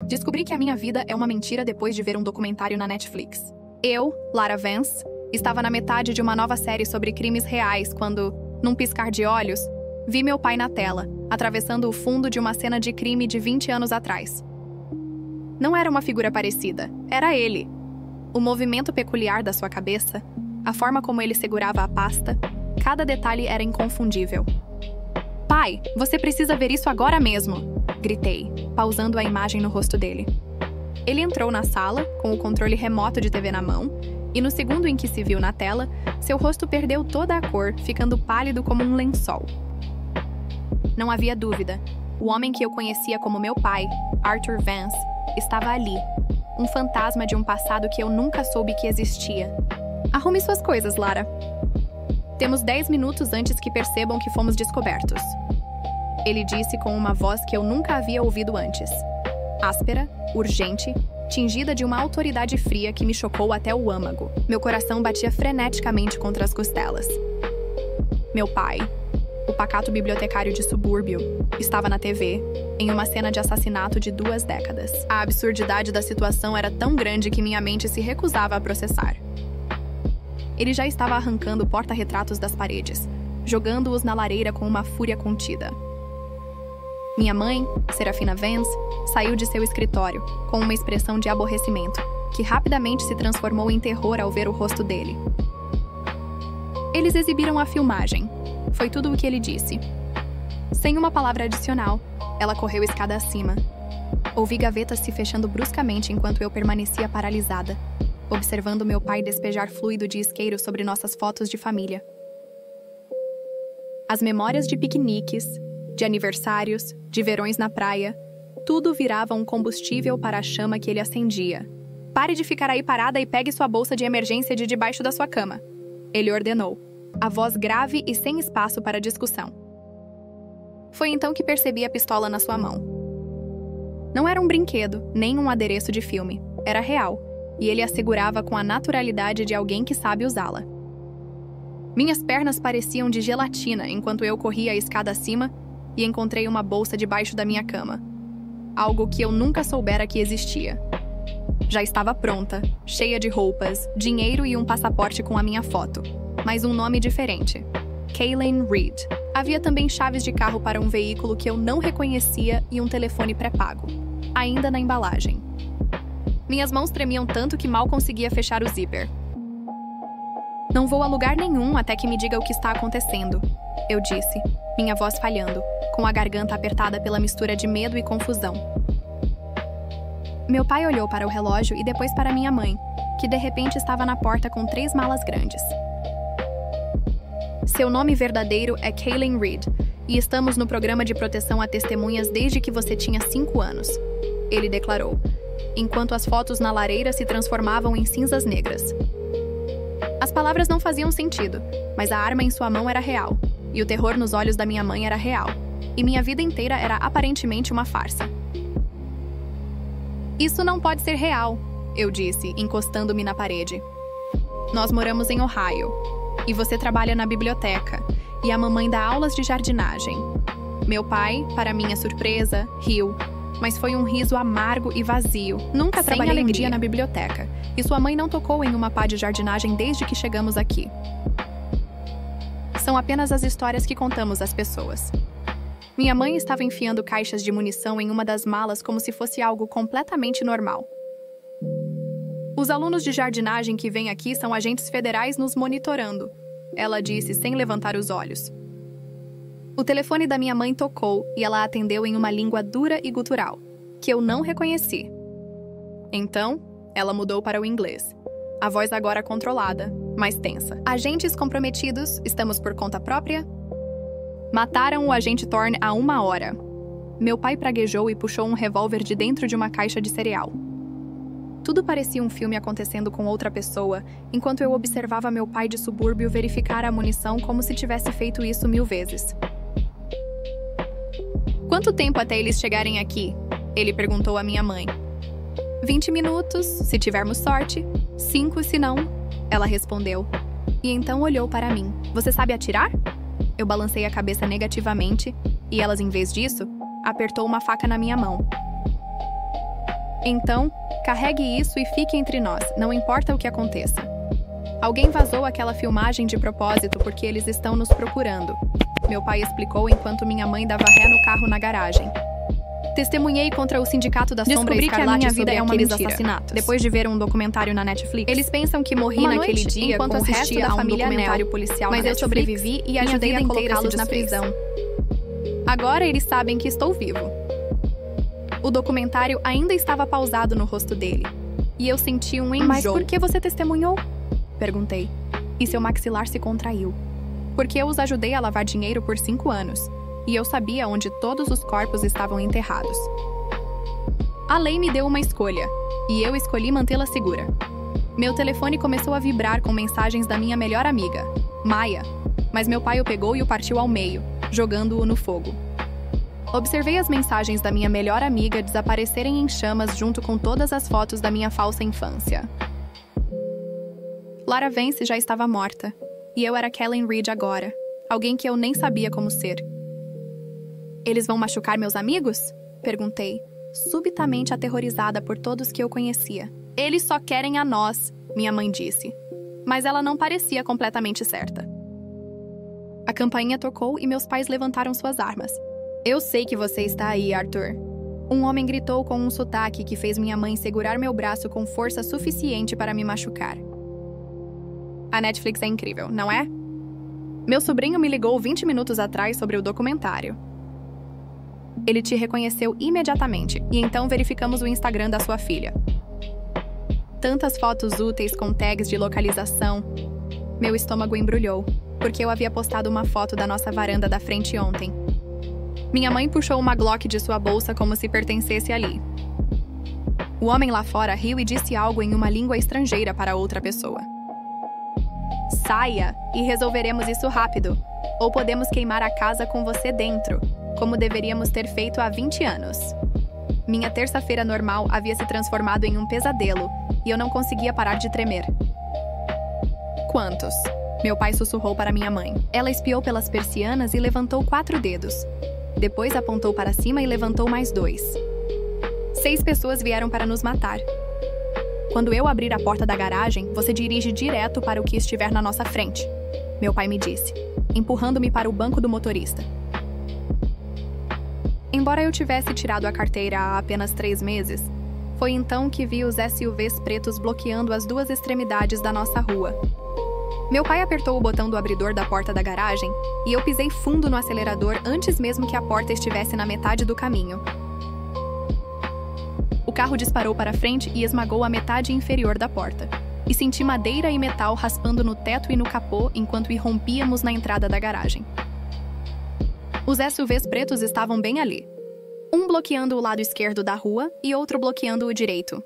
Descobri que a minha vida é uma mentira depois de ver um documentário na Netflix. Eu, Lara Vance, estava na metade de uma nova série sobre crimes reais quando, num piscar de olhos, vi meu pai na tela, atravessando o fundo de uma cena de crime de 20 anos atrás. Não era uma figura parecida, era ele. O movimento peculiar da sua cabeça, a forma como ele segurava a pasta, cada detalhe era inconfundível. "Pai, você precisa ver isso agora mesmo!" gritei, pausando a imagem no rosto dele. Ele entrou na sala, com o controle remoto de TV na mão, e no segundo em que se viu na tela, seu rosto perdeu toda a cor, ficando pálido como um lençol. Não havia dúvida. O homem que eu conhecia como meu pai, Arthur Vance, estava ali. Um fantasma de um passado que eu nunca soube que existia. "Arrume suas coisas, Lara. Temos 10 minutos antes que percebam que fomos descobertos." Ele disse com uma voz que eu nunca havia ouvido antes. Áspera, urgente, tingida de uma autoridade fria que me chocou até o âmago. Meu coração batia freneticamente contra as costelas. Meu pai, o pacato bibliotecário de subúrbio, estava na TV, em uma cena de assassinato de 2 décadas. A absurdidade da situação era tão grande que minha mente se recusava a processar. Ele já estava arrancando porta-retratos das paredes, jogando-os na lareira com uma fúria contida. Minha mãe, Serafina Vance, saiu de seu escritório, com uma expressão de aborrecimento, que rapidamente se transformou em terror ao ver o rosto dele. Eles exibiram a filmagem. Foi tudo o que ele disse. Sem uma palavra adicional, ela correu escada acima. Ouvi gavetas se fechando bruscamente enquanto eu permanecia paralisada, observando meu pai despejar fluido de isqueiro sobre nossas fotos de família. As memórias de piqueniques, de aniversários, de verões na praia, tudo virava um combustível para a chama que ele acendia. "Pare de ficar aí parada e pegue sua bolsa de emergência de debaixo da sua cama", ele ordenou, a voz grave e sem espaço para discussão. Foi então que percebi a pistola na sua mão. Não era um brinquedo, nem um adereço de filme. Era real, e ele a segurava com a naturalidade de alguém que sabe usá-la. Minhas pernas pareciam de gelatina enquanto eu corria a escada acima e encontrei uma bolsa debaixo da minha cama. Algo que eu nunca soubera que existia. Já estava pronta, cheia de roupas, dinheiro e um passaporte com a minha foto, mas um nome diferente. Kaylen Reed. Havia também chaves de carro para um veículo que eu não reconhecia e um telefone pré-pago, ainda na embalagem. Minhas mãos tremiam tanto que mal conseguia fechar o zíper. "Não vou a lugar nenhum até que me diga o que está acontecendo", eu disse, minha voz falhando, com a garganta apertada pela mistura de medo e confusão. Meu pai olhou para o relógio e depois para minha mãe, que de repente estava na porta com 3 malas grandes. "Seu nome verdadeiro é Kaylen Reed, e estamos no programa de proteção a testemunhas desde que você tinha 5 anos", ele declarou, enquanto as fotos na lareira se transformavam em cinzas negras. As palavras não faziam sentido, mas a arma em sua mão era real, e o terror nos olhos da minha mãe era real, e minha vida inteira era aparentemente uma farsa. "Isso não pode ser real", eu disse, encostando-me na parede. "Nós moramos em Ohio, e você trabalha na biblioteca, e a mamãe dá aulas de jardinagem." Meu pai, para minha surpresa, riu, mas foi um riso amargo e vazio. "Nunca trabalhei um dia na biblioteca, e sua mãe não tocou em uma pá de jardinagem desde que chegamos aqui. São apenas as histórias que contamos às pessoas." Minha mãe estava enfiando caixas de munição em uma das malas como se fosse algo completamente normal. "Os alunos de jardinagem que vêm aqui são agentes federais nos monitorando", ela disse sem levantar os olhos. O telefone da minha mãe tocou e ela atendeu em uma língua dura e gutural, que eu não reconheci. Então, ela mudou para o inglês. A voz agora controlada, mais tensa. "Agentes comprometidos, estamos por conta própria?" "Mataram o agente Thorne há 1 hora." Meu pai praguejou e puxou um revólver de dentro de uma caixa de cereal. Tudo parecia um filme acontecendo com outra pessoa, enquanto eu observava meu pai de subúrbio verificar a munição como se tivesse feito isso 1000 vezes. "Quanto tempo até eles chegarem aqui?" ele perguntou à minha mãe. 20 minutos, se tivermos sorte. 5, se não", ela respondeu. E então olhou para mim. "Você sabe atirar?" Eu balancei a cabeça negativamente, e elas, em vez disso, apertou uma faca na minha mão. Então, carregue isso e fique entre nós, não importa o que aconteça. Alguém vazou aquela filmagem de propósito porque eles estão nos procurando. Meu pai explicou enquanto minha mãe dava ré no carro na garagem. Testemunhei contra o Sindicato da Sombra Descobri que a minha vida é uma mentira. Assassinatos. Depois de ver um documentário na Netflix, eles pensam que morri naquele dia enquanto com o resto assistia da a um família documentário Nell, policial mas na eu Netflix, sobrevivi e ajudei a colocá-los na prisão. Agora eles sabem que estou vivo. O documentário ainda estava pausado no rosto dele, e eu senti um enjoo. Mas por que você testemunhou? Perguntei, e seu maxilar se contraiu. Porque eu os ajudei a lavar dinheiro por 5 anos, e eu sabia onde todos os corpos estavam enterrados. A lei me deu uma escolha, e eu escolhi mantê-la segura. Meu telefone começou a vibrar com mensagens da minha melhor amiga, Maia, mas meu pai o pegou e o partiu ao meio, jogando-o no fogo. Observei as mensagens da minha melhor amiga desaparecerem em chamas junto com todas as fotos da minha falsa infância. Lara Vance já estava morta, e eu era Kellen Reed agora, alguém que eu nem sabia como ser. Eles vão machucar meus amigos? Perguntei, subitamente aterrorizada por todos que eu conhecia. Eles só querem a nós, minha mãe disse. Mas ela não parecia completamente certa. A campainha tocou e meus pais levantaram suas armas. Eu sei que você está aí, Arthur. Um homem gritou com um sotaque que fez minha mãe segurar meu braço com força suficiente para me machucar. A Netflix é incrível, não é? Meu sobrinho me ligou 20 minutos atrás sobre o documentário. Ele te reconheceu imediatamente, e então verificamos o Instagram da sua filha. Tantas fotos úteis com tags de localização. Meu estômago embrulhou, porque eu havia postado uma foto da nossa varanda da frente ontem. Minha mãe puxou uma Glock de sua bolsa como se pertencesse ali. O homem lá fora riu e disse algo em uma língua estrangeira para outra pessoa. Saia, e resolveremos isso rápido. Ou podemos queimar a casa com você dentro, como deveríamos ter feito há 20 anos. Minha terça-feira normal havia se transformado em um pesadelo, e eu não conseguia parar de tremer. Quantos? Meu pai sussurrou para minha mãe. Ela espiou pelas persianas e levantou 4 dedos. Depois apontou para cima e levantou mais 2. 6 pessoas vieram para nos matar. Quando eu abrir a porta da garagem, você dirige direto para o que estiver na nossa frente, meu pai me disse, empurrando-me para o banco do motorista. Embora eu tivesse tirado a carteira há apenas 3 meses, foi então que vi os SUVs pretos bloqueando as 2 extremidades da nossa rua. Meu pai apertou o botão do abridor da porta da garagem e eu pisei fundo no acelerador antes mesmo que a porta estivesse na metade do caminho. O carro disparou para frente e esmagou a metade inferior da porta, e senti madeira e metal raspando no teto e no capô enquanto irrompíamos na entrada da garagem. Os SUVs pretos estavam bem ali, um bloqueando o lado esquerdo da rua e outro bloqueando o direito.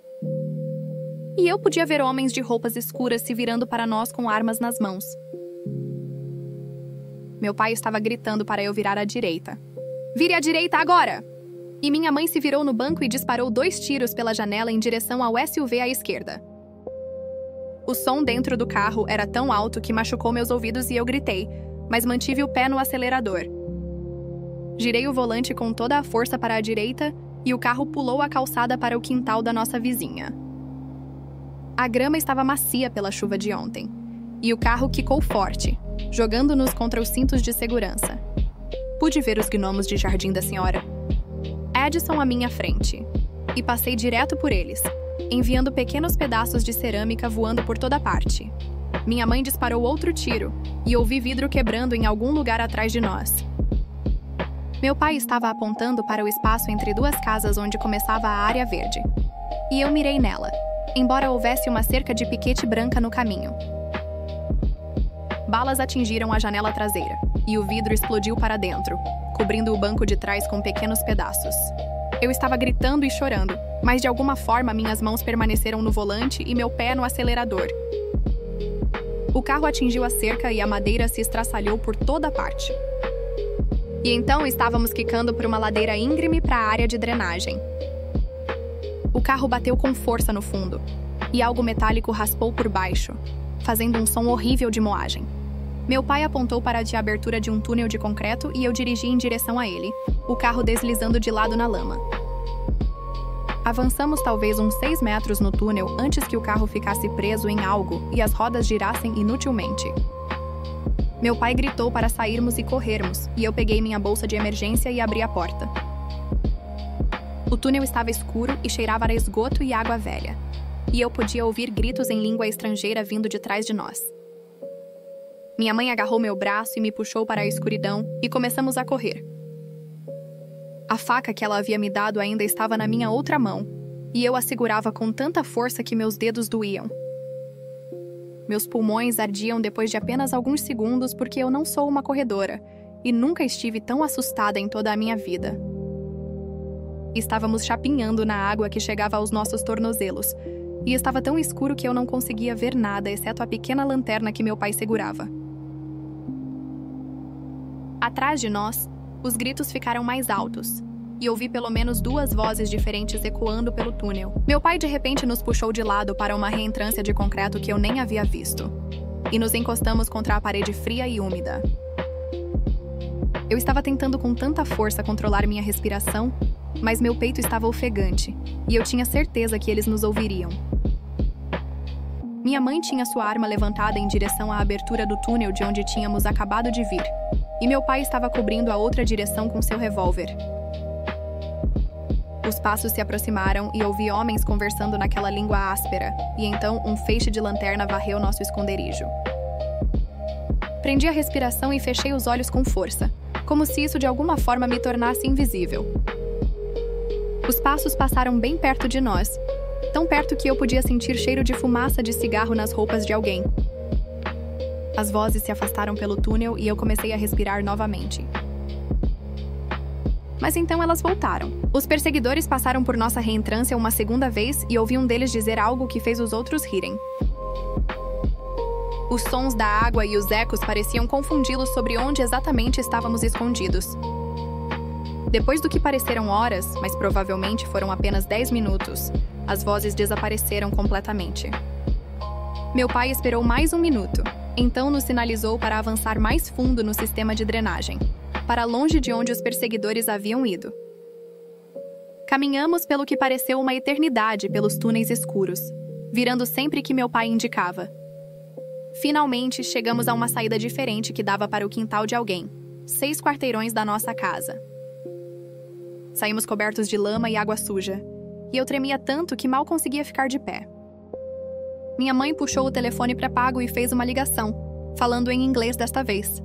E eu podia ver homens de roupas escuras se virando para nós com armas nas mãos. Meu pai estava gritando para eu virar à direita. Vire à direita agora! E minha mãe se virou no banco e disparou 2 tiros pela janela em direção ao SUV à esquerda. O som dentro do carro era tão alto que machucou meus ouvidos e eu gritei, mas mantive o pé no acelerador. Girei o volante com toda a força para a direita e o carro pulou a calçada para o quintal da nossa vizinha. A grama estava macia pela chuva de ontem, e o carro quicou forte, jogando-nos contra os cintos de segurança. Pude ver os gnomos de jardim da senhora Edison à minha frente, e passei direto por eles, enviando pequenos pedaços de cerâmica voando por toda parte. Minha mãe disparou outro tiro, e ouvi vidro quebrando em algum lugar atrás de nós. Meu pai estava apontando para o espaço entre 2 casas onde começava a área verde, e eu mirei nela, embora houvesse uma cerca de piquete branca no caminho. Balas atingiram a janela traseira, e o vidro explodiu para dentro, cobrindo o banco de trás com pequenos pedaços. Eu estava gritando e chorando, mas de alguma forma minhas mãos permaneceram no volante e meu pé no acelerador. O carro atingiu a cerca e a madeira se estraçalhou por toda parte. E então estávamos quicando por uma ladeira íngreme para a área de drenagem. O carro bateu com força no fundo, e algo metálico raspou por baixo, fazendo um som horrível de moagem. Meu pai apontou para a abertura de um túnel de concreto e eu dirigi em direção a ele, o carro deslizando de lado na lama. Avançamos talvez uns 6 metros no túnel antes que o carro ficasse preso em algo e as rodas girassem inutilmente. Meu pai gritou para sairmos e corrermos, e eu peguei minha bolsa de emergência e abri a porta. O túnel estava escuro e cheirava a esgoto e água velha, e eu podia ouvir gritos em língua estrangeira vindo de trás de nós. Minha mãe agarrou meu braço e me puxou para a escuridão, e começamos a correr. A faca que ela havia me dado ainda estava na minha outra mão, e eu a segurava com tanta força que meus dedos doíam. Meus pulmões ardiam depois de apenas alguns segundos porque eu não sou uma corredora, e nunca estive tão assustada em toda a minha vida. Estávamos chapinhando na água que chegava aos nossos tornozelos, e estava tão escuro que eu não conseguia ver nada, exceto a pequena lanterna que meu pai segurava. Atrás de nós, os gritos ficaram mais altos, e ouvi pelo menos 2 vozes diferentes ecoando pelo túnel. Meu pai de repente nos puxou de lado para uma reentrância de concreto que eu nem havia visto, e nos encostamos contra a parede fria e úmida. Eu estava tentando com tanta força controlar minha respiração, mas meu peito estava ofegante, e eu tinha certeza que eles nos ouviriam. Minha mãe tinha sua arma levantada em direção à abertura do túnel de onde tínhamos acabado de vir, e meu pai estava cobrindo a outra direção com seu revólver. Os passos se aproximaram e ouvi homens conversando naquela língua áspera, e então um feixe de lanterna varreu nosso esconderijo. Prendi a respiração e fechei os olhos com força, como se isso de alguma forma me tornasse invisível. Os passos passaram bem perto de nós, tão perto que eu podia sentir cheiro de fumaça de cigarro nas roupas de alguém. As vozes se afastaram pelo túnel e eu comecei a respirar novamente. Mas então elas voltaram. Os perseguidores passaram por nossa reentrância uma segunda vez e ouvi um deles dizer algo que fez os outros rirem. Os sons da água e os ecos pareciam confundi-los sobre onde exatamente estávamos escondidos. Depois do que pareceram horas, mas provavelmente foram apenas 10 minutos, as vozes desapareceram completamente. Meu pai esperou mais 1 minuto, então nos sinalizou para avançar mais fundo no sistema de drenagem, para longe de onde os perseguidores haviam ido. Caminhamos pelo que pareceu uma eternidade pelos túneis escuros, virando sempre que meu pai indicava. Finalmente, chegamos a uma saída diferente que dava para o quintal de alguém, 6 quarteirões da nossa casa. Saímos cobertos de lama e água suja, e eu tremia tanto que mal conseguia ficar de pé. Minha mãe puxou o telefone pré-pago e fez uma ligação, falando em inglês desta vez.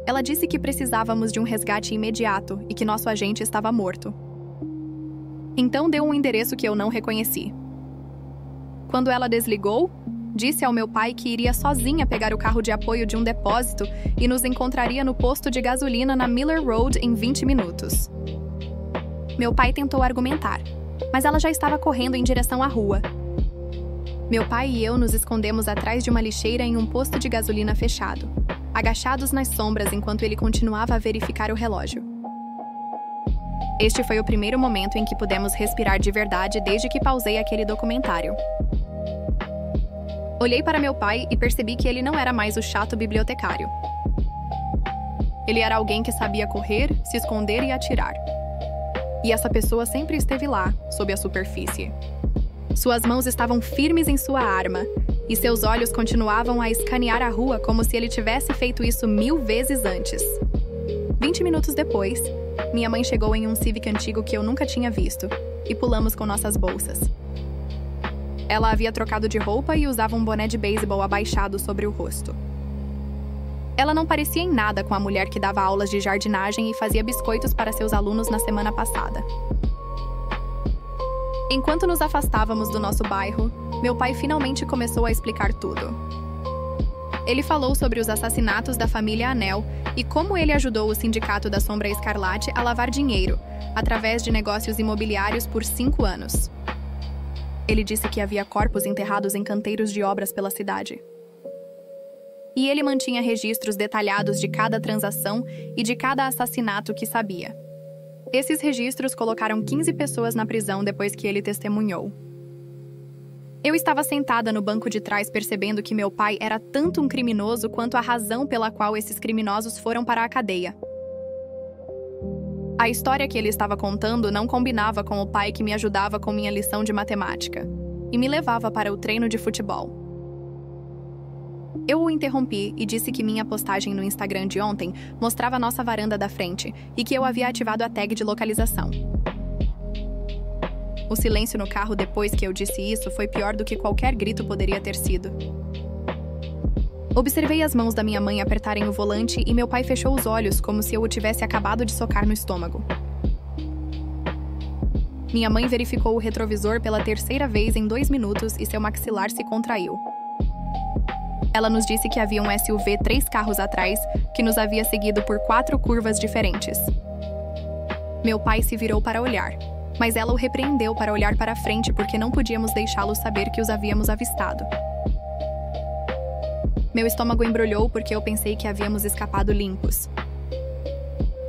Ela disse que precisávamos de um resgate imediato e que nosso agente estava morto. Então deu um endereço que eu não reconheci. Quando ela desligou, disse ao meu pai que iria sozinha pegar o carro de apoio de um depósito e nos encontraria no posto de gasolina na Miller Road em 20 minutos. Meu pai tentou argumentar, mas ela já estava correndo em direção à rua. Meu pai e eu nos escondemos atrás de uma lixeira em um posto de gasolina fechado, agachados nas sombras enquanto ele continuava a verificar o relógio. Este foi o primeiro momento em que pudemos respirar de verdade desde que pausei aquele documentário. Olhei para meu pai e percebi que ele não era mais o chato bibliotecário. Ele era alguém que sabia correr, se esconder e atirar. E essa pessoa sempre esteve lá, sob a superfície. Suas mãos estavam firmes em sua arma, e seus olhos continuavam a escanear a rua como se ele tivesse feito isso 1000 vezes antes. 20 minutos depois, minha mãe chegou em um Civic antigo que eu nunca tinha visto, e pulamos com nossas bolsas. Ela havia trocado de roupa e usava um boné de beisebol abaixado sobre o rosto. Ela não parecia em nada com a mulher que dava aulas de jardinagem e fazia biscoitos para seus alunos na semana passada. Enquanto nos afastávamos do nosso bairro, meu pai finalmente começou a explicar tudo. Ele falou sobre os assassinatos da família Anel e como ele ajudou o Sindicato da Sombra Escarlate a lavar dinheiro, através de negócios imobiliários por 5 anos. Ele disse que havia corpos enterrados em canteiros de obras pela cidade. E ele mantinha registros detalhados de cada transação e de cada assassinato que sabia. Esses registros colocaram 15 pessoas na prisão depois que ele testemunhou. Eu estava sentada no banco de trás percebendo que meu pai era tanto um criminoso quanto a razão pela qual esses criminosos foram para a cadeia. A história que ele estava contando não combinava com o pai que me ajudava com minha lição de matemática e me levava para o treino de futebol. Eu o interrompi e disse que minha postagem no Instagram de ontem mostrava nossa varanda da frente e que eu havia ativado a tag de localização. O silêncio no carro depois que eu disse isso foi pior do que qualquer grito poderia ter sido. Observei as mãos da minha mãe apertarem o volante e meu pai fechou os olhos como se eu o tivesse acabado de socar no estômago. Minha mãe verificou o retrovisor pela terceira vez em 2 minutos e seu maxilar se contraiu. Ela nos disse que havia um SUV 3 carros atrás que nos havia seguido por 4 curvas diferentes. Meu pai se virou para olhar, mas ela o repreendeu para olhar para frente porque não podíamos deixá-lo saber que os havíamos avistado. Meu estômago embrulhou porque eu pensei que havíamos escapado limpos.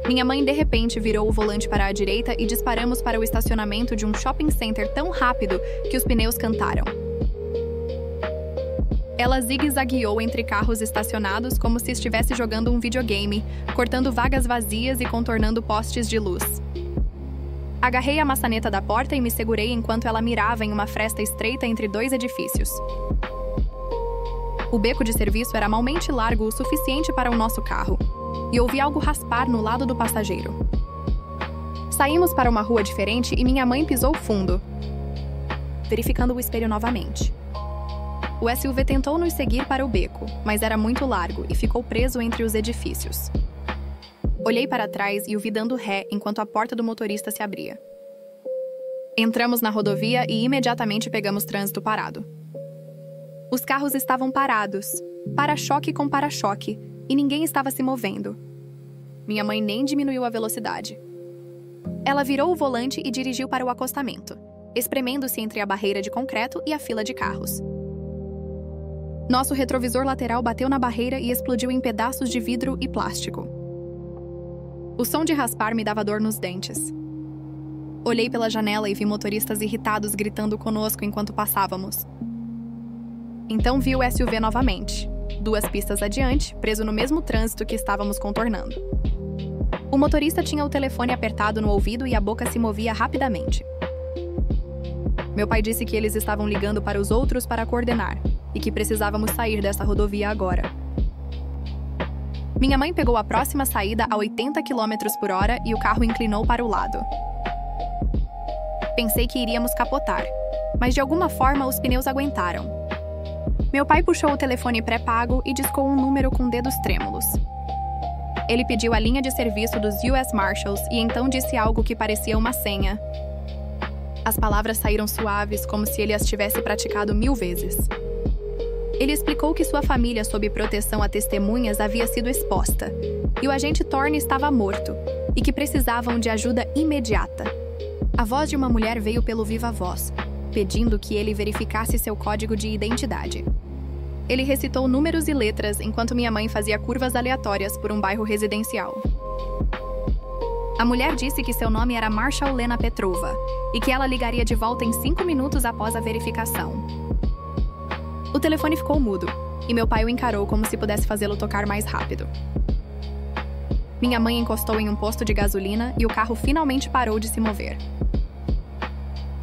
Minha mãe de repente virou o volante para a direita e disparamos para o estacionamento de um shopping center tão rápido que os pneus cantaram. Ela zigue-zagueou entre carros estacionados como se estivesse jogando um videogame, cortando vagas vazias e contornando postes de luz. Agarrei a maçaneta da porta e me segurei enquanto ela mirava em uma fresta estreita entre 2 edifícios. O beco de serviço era malmente largo o suficiente para o nosso carro, e ouvi algo raspar no lado do passageiro. Saímos para uma rua diferente e minha mãe pisou fundo, verificando o espelho novamente. O SUV tentou nos seguir para o beco, mas era muito largo e ficou preso entre os edifícios. Olhei para trás e o vi dando ré enquanto a porta do motorista se abria. Entramos na rodovia e imediatamente pegamos trânsito parado. Os carros estavam parados, para-choque com para-choque, e ninguém estava se movendo. Minha mãe nem diminuiu a velocidade. Ela virou o volante e dirigiu para o acostamento, espremendo-se entre a barreira de concreto e a fila de carros. Nosso retrovisor lateral bateu na barreira e explodiu em pedaços de vidro e plástico. O som de raspar me dava dor nos dentes. Olhei pela janela e vi motoristas irritados gritando conosco enquanto passávamos. Então vi o SUV novamente, 2 pistas adiante, preso no mesmo trânsito que estávamos contornando. O motorista tinha o telefone apertado no ouvido e a boca se movia rapidamente. Meu pai disse que eles estavam ligando para os outros para coordenar e que precisávamos sair dessa rodovia agora. Minha mãe pegou a próxima saída a 80 km/h e o carro inclinou para o lado. Pensei que iríamos capotar, mas de alguma forma os pneus aguentaram. Meu pai puxou o telefone pré-pago e discou um número com dedos trêmulos. Ele pediu a linha de serviço dos US Marshals e então disse algo que parecia uma senha. As palavras saíram suaves, como se ele as tivesse praticado 1000 vezes. Ele explicou que sua família sob proteção a testemunhas havia sido exposta, e o agente Thorne estava morto, e que precisavam de ajuda imediata. A voz de uma mulher veio pelo viva-voz, pedindo que ele verificasse seu código de identidade. Ele recitou números e letras enquanto minha mãe fazia curvas aleatórias por um bairro residencial. A mulher disse que seu nome era Marsha Olena Petrova e que ela ligaria de volta em 5 minutos após a verificação. O telefone ficou mudo e meu pai o encarou como se pudesse fazê-lo tocar mais rápido. Minha mãe encostou em um posto de gasolina e o carro finalmente parou de se mover.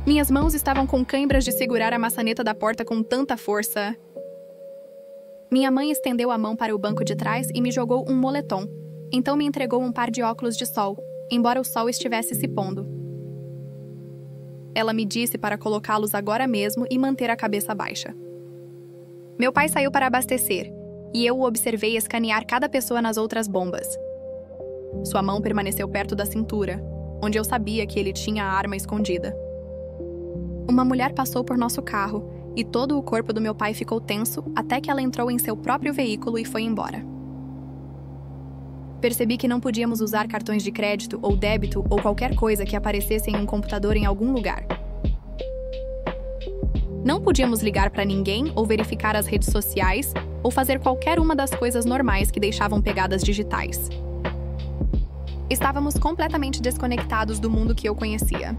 Minhas mãos estavam com cãibras de segurar a maçaneta da porta com tanta força. Minha mãe estendeu a mão para o banco de trás e me jogou um moletom. Então me entregou um par de óculos de sol, embora o sol estivesse se pondo. Ela me disse para colocá-los agora mesmo e manter a cabeça baixa. Meu pai saiu para abastecer, e eu o observei escanear cada pessoa nas outras bombas. Sua mão permaneceu perto da cintura, onde eu sabia que ele tinha a arma escondida. Uma mulher passou por nosso carro, e todo o corpo do meu pai ficou tenso até que ela entrou em seu próprio veículo e foi embora. Percebi que não podíamos usar cartões de crédito ou débito ou qualquer coisa que aparecesse em um computador em algum lugar. Não podíamos ligar para ninguém ou verificar as redes sociais ou fazer qualquer uma das coisas normais que deixavam pegadas digitais. Estávamos completamente desconectados do mundo que eu conhecia.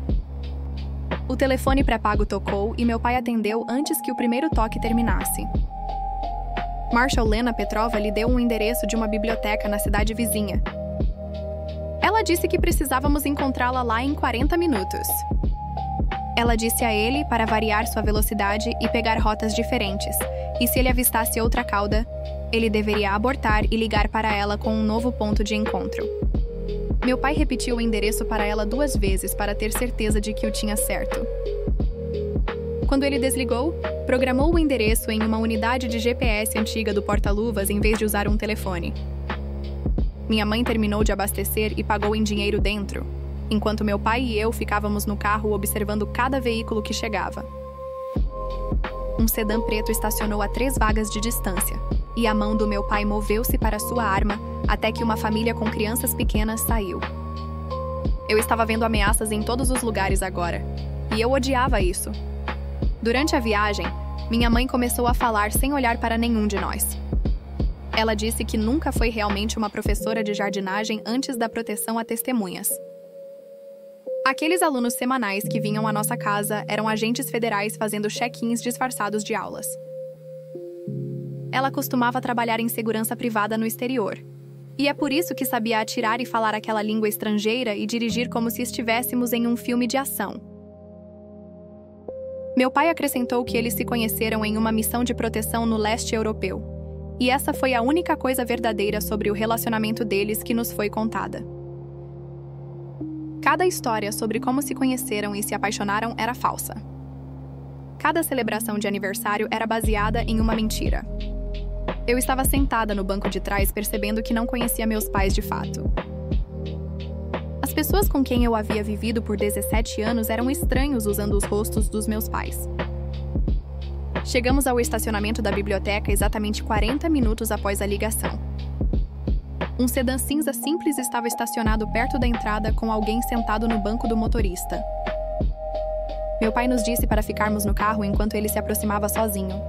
O telefone pré-pago tocou e meu pai atendeu antes que o primeiro toque terminasse. Marsha Olena Petrova lhe deu um endereço de uma biblioteca na cidade vizinha. Ela disse que precisávamos encontrá-la lá em 40 minutos. Ela disse a ele para variar sua velocidade e pegar rotas diferentes, e se ele avistasse outra cauda, ele deveria abortar e ligar para ela com um novo ponto de encontro. Meu pai repetiu o endereço para ela 2 vezes para ter certeza de que o tinha certo. Quando ele desligou, programou o endereço em uma unidade de GPS antiga do porta-luvas em vez de usar um telefone. Minha mãe terminou de abastecer e pagou em dinheiro dentro, enquanto meu pai e eu ficávamos no carro observando cada veículo que chegava. Um sedã preto estacionou a 3 vagas de distância, e a mão do meu pai moveu-se para sua arma até que uma família com crianças pequenas saiu. Eu estava vendo ameaças em todos os lugares agora, e eu odiava isso. Durante a viagem, minha mãe começou a falar sem olhar para nenhum de nós. Ela disse que nunca foi realmente uma professora de jardinagem antes da proteção a testemunhas. Aqueles alunos semanais que vinham à nossa casa eram agentes federais fazendo check-ins disfarçados de aulas. Ela costumava trabalhar em segurança privada no exterior. E é por isso que sabia atirar e falar aquela língua estrangeira e dirigir como se estivéssemos em um filme de ação. Meu pai acrescentou que eles se conheceram em uma missão de proteção no leste europeu. E essa foi a única coisa verdadeira sobre o relacionamento deles que nos foi contada. Cada história sobre como se conheceram e se apaixonaram era falsa. Cada celebração de aniversário era baseada em uma mentira. Eu estava sentada no banco de trás percebendo que não conhecia meus pais de fato. As pessoas com quem eu havia vivido por 17 anos eram estranhos usando os rostos dos meus pais. Chegamos ao estacionamento da biblioteca exatamente 40 minutos após a ligação. Um sedã cinza simples estava estacionado perto da entrada com alguém sentado no banco do motorista. Meu pai nos disse para ficarmos no carro enquanto ele se aproximava sozinho.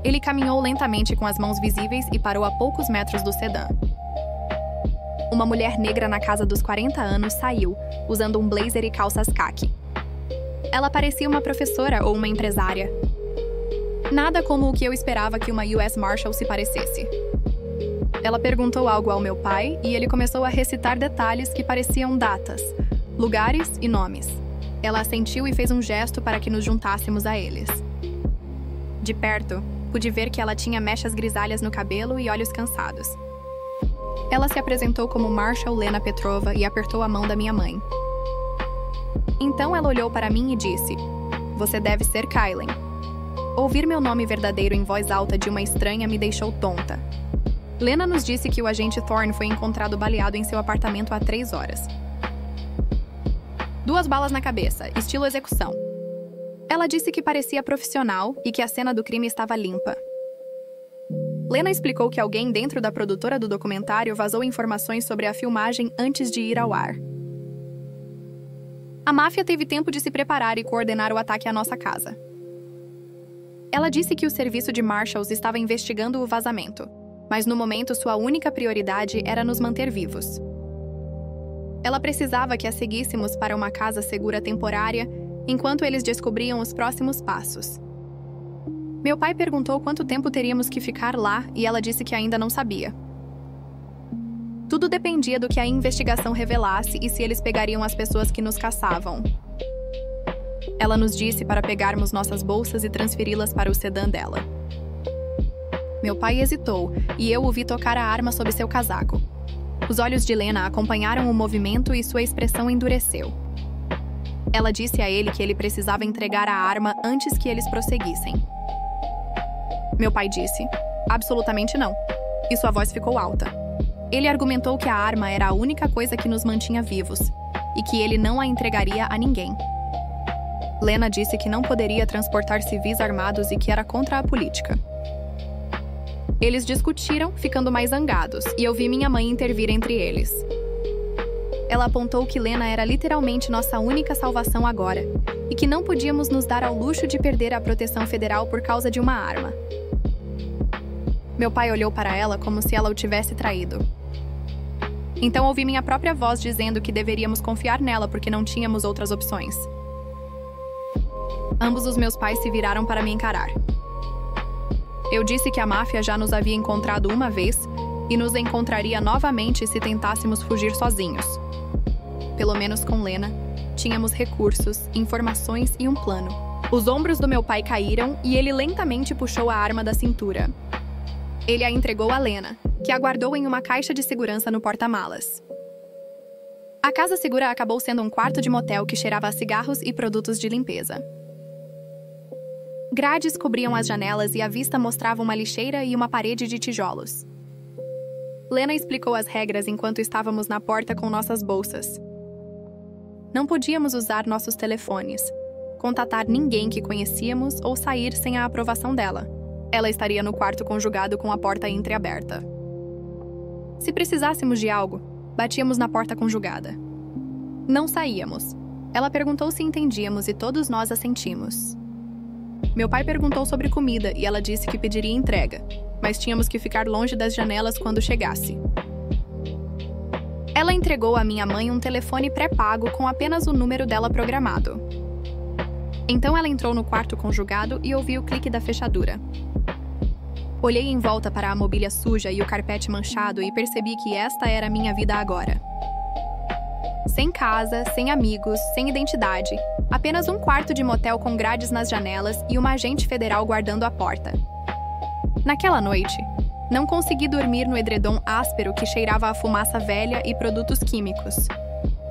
Ele caminhou lentamente com as mãos visíveis e parou a poucos metros do sedã. Uma mulher negra na casa dos 40 anos saiu, usando um blazer e calças caqui. Ela parecia uma professora ou uma empresária. Nada como o que eu esperava que uma US Marshal se parecesse. Ela perguntou algo ao meu pai e ele começou a recitar detalhes que pareciam datas, lugares e nomes. Ela assentiu e fez um gesto para que nos juntássemos a eles. De perto, pude ver que ela tinha mechas grisalhas no cabelo e olhos cansados. Ela se apresentou como Marshal Lena Petrova e apertou a mão da minha mãe. Então ela olhou para mim e disse: "Você deve ser Kylen." Ouvir meu nome verdadeiro em voz alta de uma estranha me deixou tonta. Lena nos disse que o agente Thorne foi encontrado baleado em seu apartamento há 3 horas. 2 balas na cabeça, estilo execução. Ela disse que parecia profissional e que a cena do crime estava limpa. Lena explicou que alguém dentro da produtora do documentário vazou informações sobre a filmagem antes de ir ao ar. A máfia teve tempo de se preparar e coordenar o ataque à nossa casa. Ela disse que o serviço de Marshals estava investigando o vazamento, mas no momento sua única prioridade era nos manter vivos. Ela precisava que a seguíssemos para uma casa segura temporária, enquanto eles descobriam os próximos passos. Meu pai perguntou quanto tempo teríamos que ficar lá e ela disse que ainda não sabia. Tudo dependia do que a investigação revelasse e se eles pegariam as pessoas que nos caçavam. Ela nos disse para pegarmos nossas bolsas e transferi-las para o sedã dela. Meu pai hesitou, e eu o vi tocar a arma sob seu casaco. Os olhos de Lena acompanharam o movimento e sua expressão endureceu. Ela disse a ele que ele precisava entregar a arma antes que eles prosseguissem. Meu pai disse: "Absolutamente não." E sua voz ficou alta. Ele argumentou que a arma era a única coisa que nos mantinha vivos, e que ele não a entregaria a ninguém. Lena disse que não poderia transportar civis armados e que era contra a política. Eles discutiram, ficando mais zangados, e eu vi minha mãe intervir entre eles. Ela apontou que Lena era literalmente nossa única salvação agora, e que não podíamos nos dar ao luxo de perder a proteção federal por causa de uma arma. Meu pai olhou para ela como se ela o tivesse traído. Então ouvi minha própria voz dizendo que deveríamos confiar nela porque não tínhamos outras opções. Ambos os meus pais se viraram para me encarar. Eu disse que a máfia já nos havia encontrado uma vez e nos encontraria novamente se tentássemos fugir sozinhos. Pelo menos com Lena, tínhamos recursos, informações e um plano. Os ombros do meu pai caíram e ele lentamente puxou a arma da cintura. Ele a entregou a Lena, que a guardou em uma caixa de segurança no porta-malas. A casa segura acabou sendo um quarto de motel que cheirava a cigarros e produtos de limpeza. Grades cobriam as janelas e a vista mostrava uma lixeira e uma parede de tijolos. Lena explicou as regras enquanto estávamos na porta com nossas bolsas. Não podíamos usar nossos telefones, contatar ninguém que conhecíamos ou sair sem a aprovação dela. Ela estaria no quarto conjugado com a porta entreaberta. Se precisássemos de algo, batíamos na porta conjugada. Não saíamos. Ela perguntou se entendíamos e todos nós assentimos. Meu pai perguntou sobre comida e ela disse que pediria entrega, mas tínhamos que ficar longe das janelas quando chegasse. Ela entregou à minha mãe um telefone pré-pago com apenas o número dela programado. Então ela entrou no quarto conjugado e ouviu o clique da fechadura. Olhei em volta para a mobília suja e o carpete manchado e percebi que esta era a minha vida agora. Sem casa, sem amigos, sem identidade, apenas um quarto de motel com grades nas janelas e uma agente federal guardando a porta. Naquela noite, não consegui dormir no edredom áspero que cheirava a fumaça velha e produtos químicos.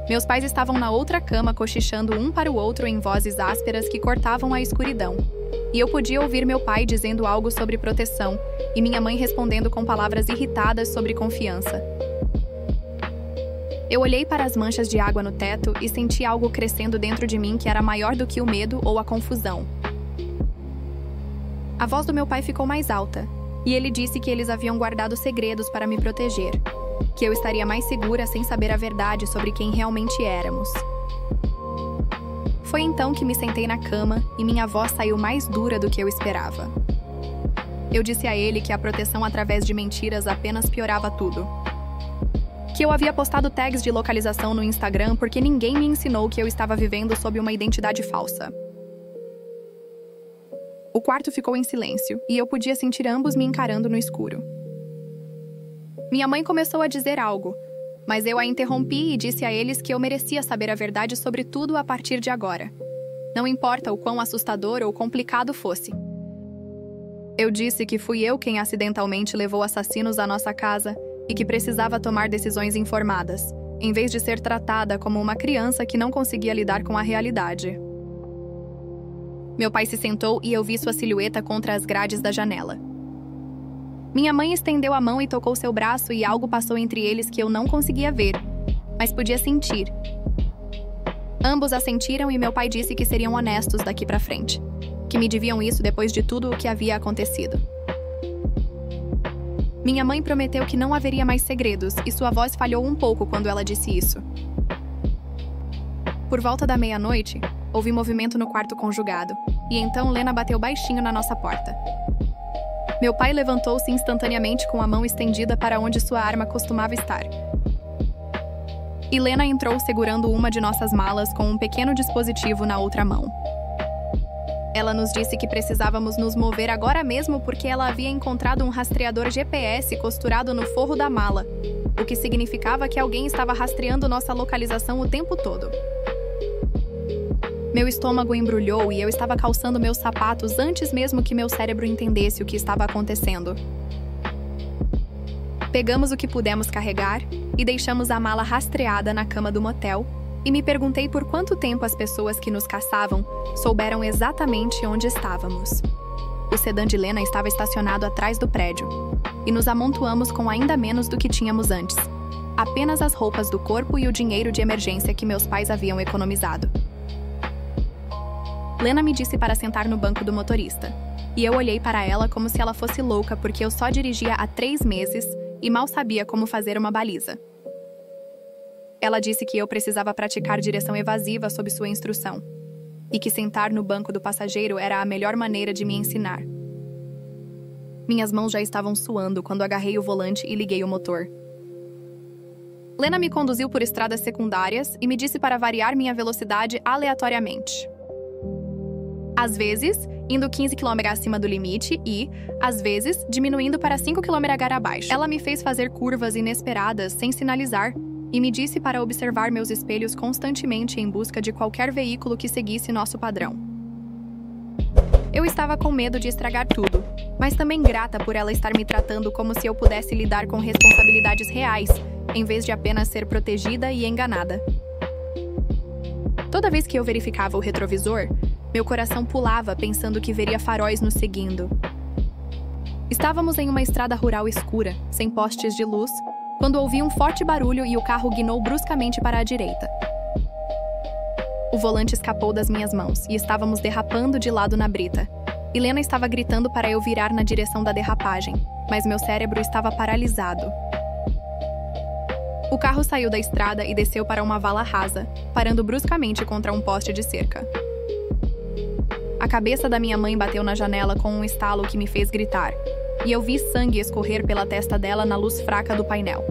Meus pais estavam na outra cama cochichando um para o outro em vozes ásperas que cortavam a escuridão. E eu podia ouvir meu pai dizendo algo sobre proteção e minha mãe respondendo com palavras irritadas sobre confiança. Eu olhei para as manchas de água no teto e senti algo crescendo dentro de mim que era maior do que o medo ou a confusão. A voz do meu pai ficou mais alta, e ele disse que eles haviam guardado segredos para me proteger, que eu estaria mais segura sem saber a verdade sobre quem realmente éramos. Foi então que me sentei na cama e minha voz saiu mais dura do que eu esperava. Eu disse a ele que a proteção através de mentiras apenas piorava tudo. Que eu havia postado tags de localização no Instagram porque ninguém me ensinou que eu estava vivendo sob uma identidade falsa. O quarto ficou em silêncio e eu podia sentir ambos me encarando no escuro. Minha mãe começou a dizer algo, mas eu a interrompi e disse a eles que eu merecia saber a verdade sobre tudo a partir de agora. Não importa o quão assustador ou complicado fosse. Eu disse que fui eu quem acidentalmente levou assassinos à nossa casa e que precisava tomar decisões informadas, em vez de ser tratada como uma criança que não conseguia lidar com a realidade. Meu pai se sentou e eu vi sua silhueta contra as grades da janela. Minha mãe estendeu a mão e tocou seu braço e algo passou entre eles que eu não conseguia ver, mas podia sentir. Ambos assentiram e meu pai disse que seriam honestos daqui para frente, que me deviam isso depois de tudo o que havia acontecido. Minha mãe prometeu que não haveria mais segredos e sua voz falhou um pouco quando ela disse isso. Por volta da meia-noite, ouvi movimento no quarto conjugado, e então Lena bateu baixinho na nossa porta. Meu pai levantou-se instantaneamente com a mão estendida para onde sua arma costumava estar. E Lena entrou segurando uma de nossas malas com um pequeno dispositivo na outra mão. Ela nos disse que precisávamos nos mover agora mesmo porque ela havia encontrado um rastreador GPS costurado no forro da mala, o que significava que alguém estava rastreando nossa localização o tempo todo. Meu estômago embrulhou e eu estava calçando meus sapatos antes mesmo que meu cérebro entendesse o que estava acontecendo. Pegamos o que pudemos carregar e deixamos a mala rastreada na cama do motel, e me perguntei por quanto tempo as pessoas que nos caçavam souberam exatamente onde estávamos. O sedã de Lena estava estacionado atrás do prédio, e nos amontoamos com ainda menos do que tínhamos antes. Apenas as roupas do corpo e o dinheiro de emergência que meus pais haviam economizado. Lena me disse para sentar no banco do motorista, e eu olhei para ela como se ela fosse louca porque eu só dirigia há 3 meses e mal sabia como fazer uma baliza. Ela disse que eu precisava praticar direção evasiva sob sua instrução, e que sentar no banco do passageiro era a melhor maneira de me ensinar. Minhas mãos já estavam suando quando agarrei o volante e liguei o motor. Lena me conduziu por estradas secundárias e me disse para variar minha velocidade aleatoriamente. Às vezes, indo 15 km acima do limite e, às vezes, diminuindo para 5 km abaixo. Ela me fez fazer curvas inesperadas sem sinalizar e me disse para observar meus espelhos constantemente em busca de qualquer veículo que seguisse nosso padrão. Eu estava com medo de estragar tudo, mas também grata por ela estar me tratando como se eu pudesse lidar com responsabilidades reais, em vez de apenas ser protegida e enganada. Toda vez que eu verificava o retrovisor, meu coração pulava pensando que veria faróis nos seguindo. Estávamos em uma estrada rural escura, sem postes de luz, quando ouvi um forte barulho e o carro guinou bruscamente para a direita. O volante escapou das minhas mãos e estávamos derrapando de lado na brita. Helena estava gritando para eu virar na direção da derrapagem, mas meu cérebro estava paralisado. O carro saiu da estrada e desceu para uma vala rasa, parando bruscamente contra um poste de cerca. A cabeça da minha mãe bateu na janela com um estalo que me fez gritar, e eu vi sangue escorrer pela testa dela na luz fraca do painel.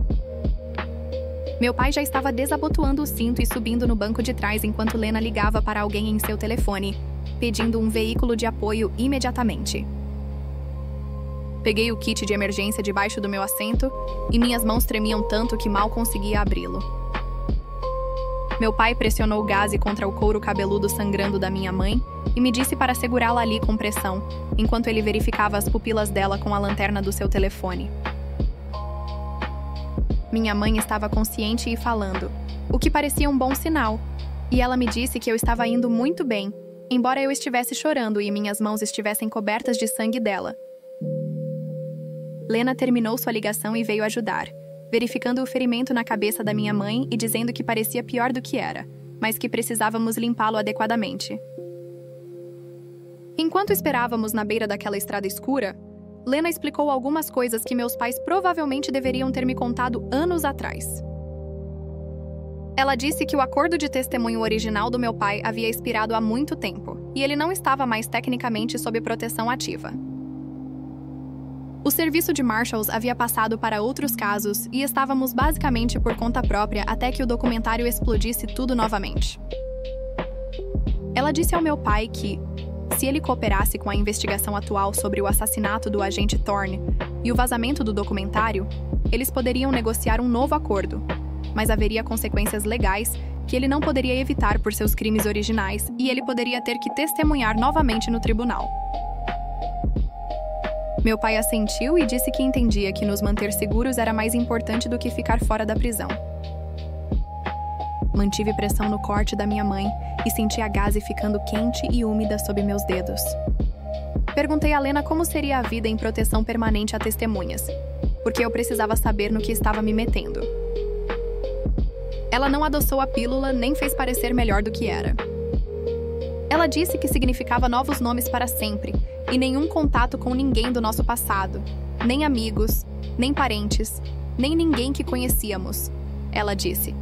Meu pai já estava desabotoando o cinto e subindo no banco de trás enquanto Lena ligava para alguém em seu telefone, pedindo um veículo de apoio imediatamente. Peguei o kit de emergência debaixo do meu assento e minhas mãos tremiam tanto que mal conseguia abri-lo. Meu pai pressionou o gaze contra o couro cabeludo sangrando da minha mãe e me disse para segurá-la ali com pressão, enquanto ele verificava as pupilas dela com a lanterna do seu telefone. Minha mãe estava consciente e falando, o que parecia um bom sinal, e ela me disse que eu estava indo muito bem, embora eu estivesse chorando e minhas mãos estivessem cobertas de sangue dela. Lena terminou sua ligação e veio ajudar, verificando o ferimento na cabeça da minha mãe e dizendo que parecia pior do que era, mas que precisávamos limpá-lo adequadamente. Enquanto esperávamos na beira daquela estrada escura, Lena explicou algumas coisas que meus pais provavelmente deveriam ter me contado anos atrás. Ela disse que o acordo de testemunho original do meu pai havia expirado há muito tempo, e ele não estava mais tecnicamente sob proteção ativa. O serviço de Marshals havia passado para outros casos e estávamos basicamente por conta própria até que o documentário explodisse tudo novamente. Ela disse ao meu pai que, se ele cooperasse com a investigação atual sobre o assassinato do agente Thorne e o vazamento do documentário, eles poderiam negociar um novo acordo, mas haveria consequências legais que ele não poderia evitar por seus crimes originais e ele poderia ter que testemunhar novamente no tribunal. Meu pai assentiu e disse que entendia que nos manter seguros era mais importante do que ficar fora da prisão. Mantive pressão no corte da minha mãe e senti a gaze ficando quente e úmida sob meus dedos. Perguntei a Lena como seria a vida em proteção permanente a testemunhas, porque eu precisava saber no que estava me metendo. Ela não adoçou a pílula nem fez parecer melhor do que era. Ela disse que significava novos nomes para sempre e nenhum contato com ninguém do nosso passado, nem amigos, nem parentes, nem ninguém que conhecíamos. Ela disse: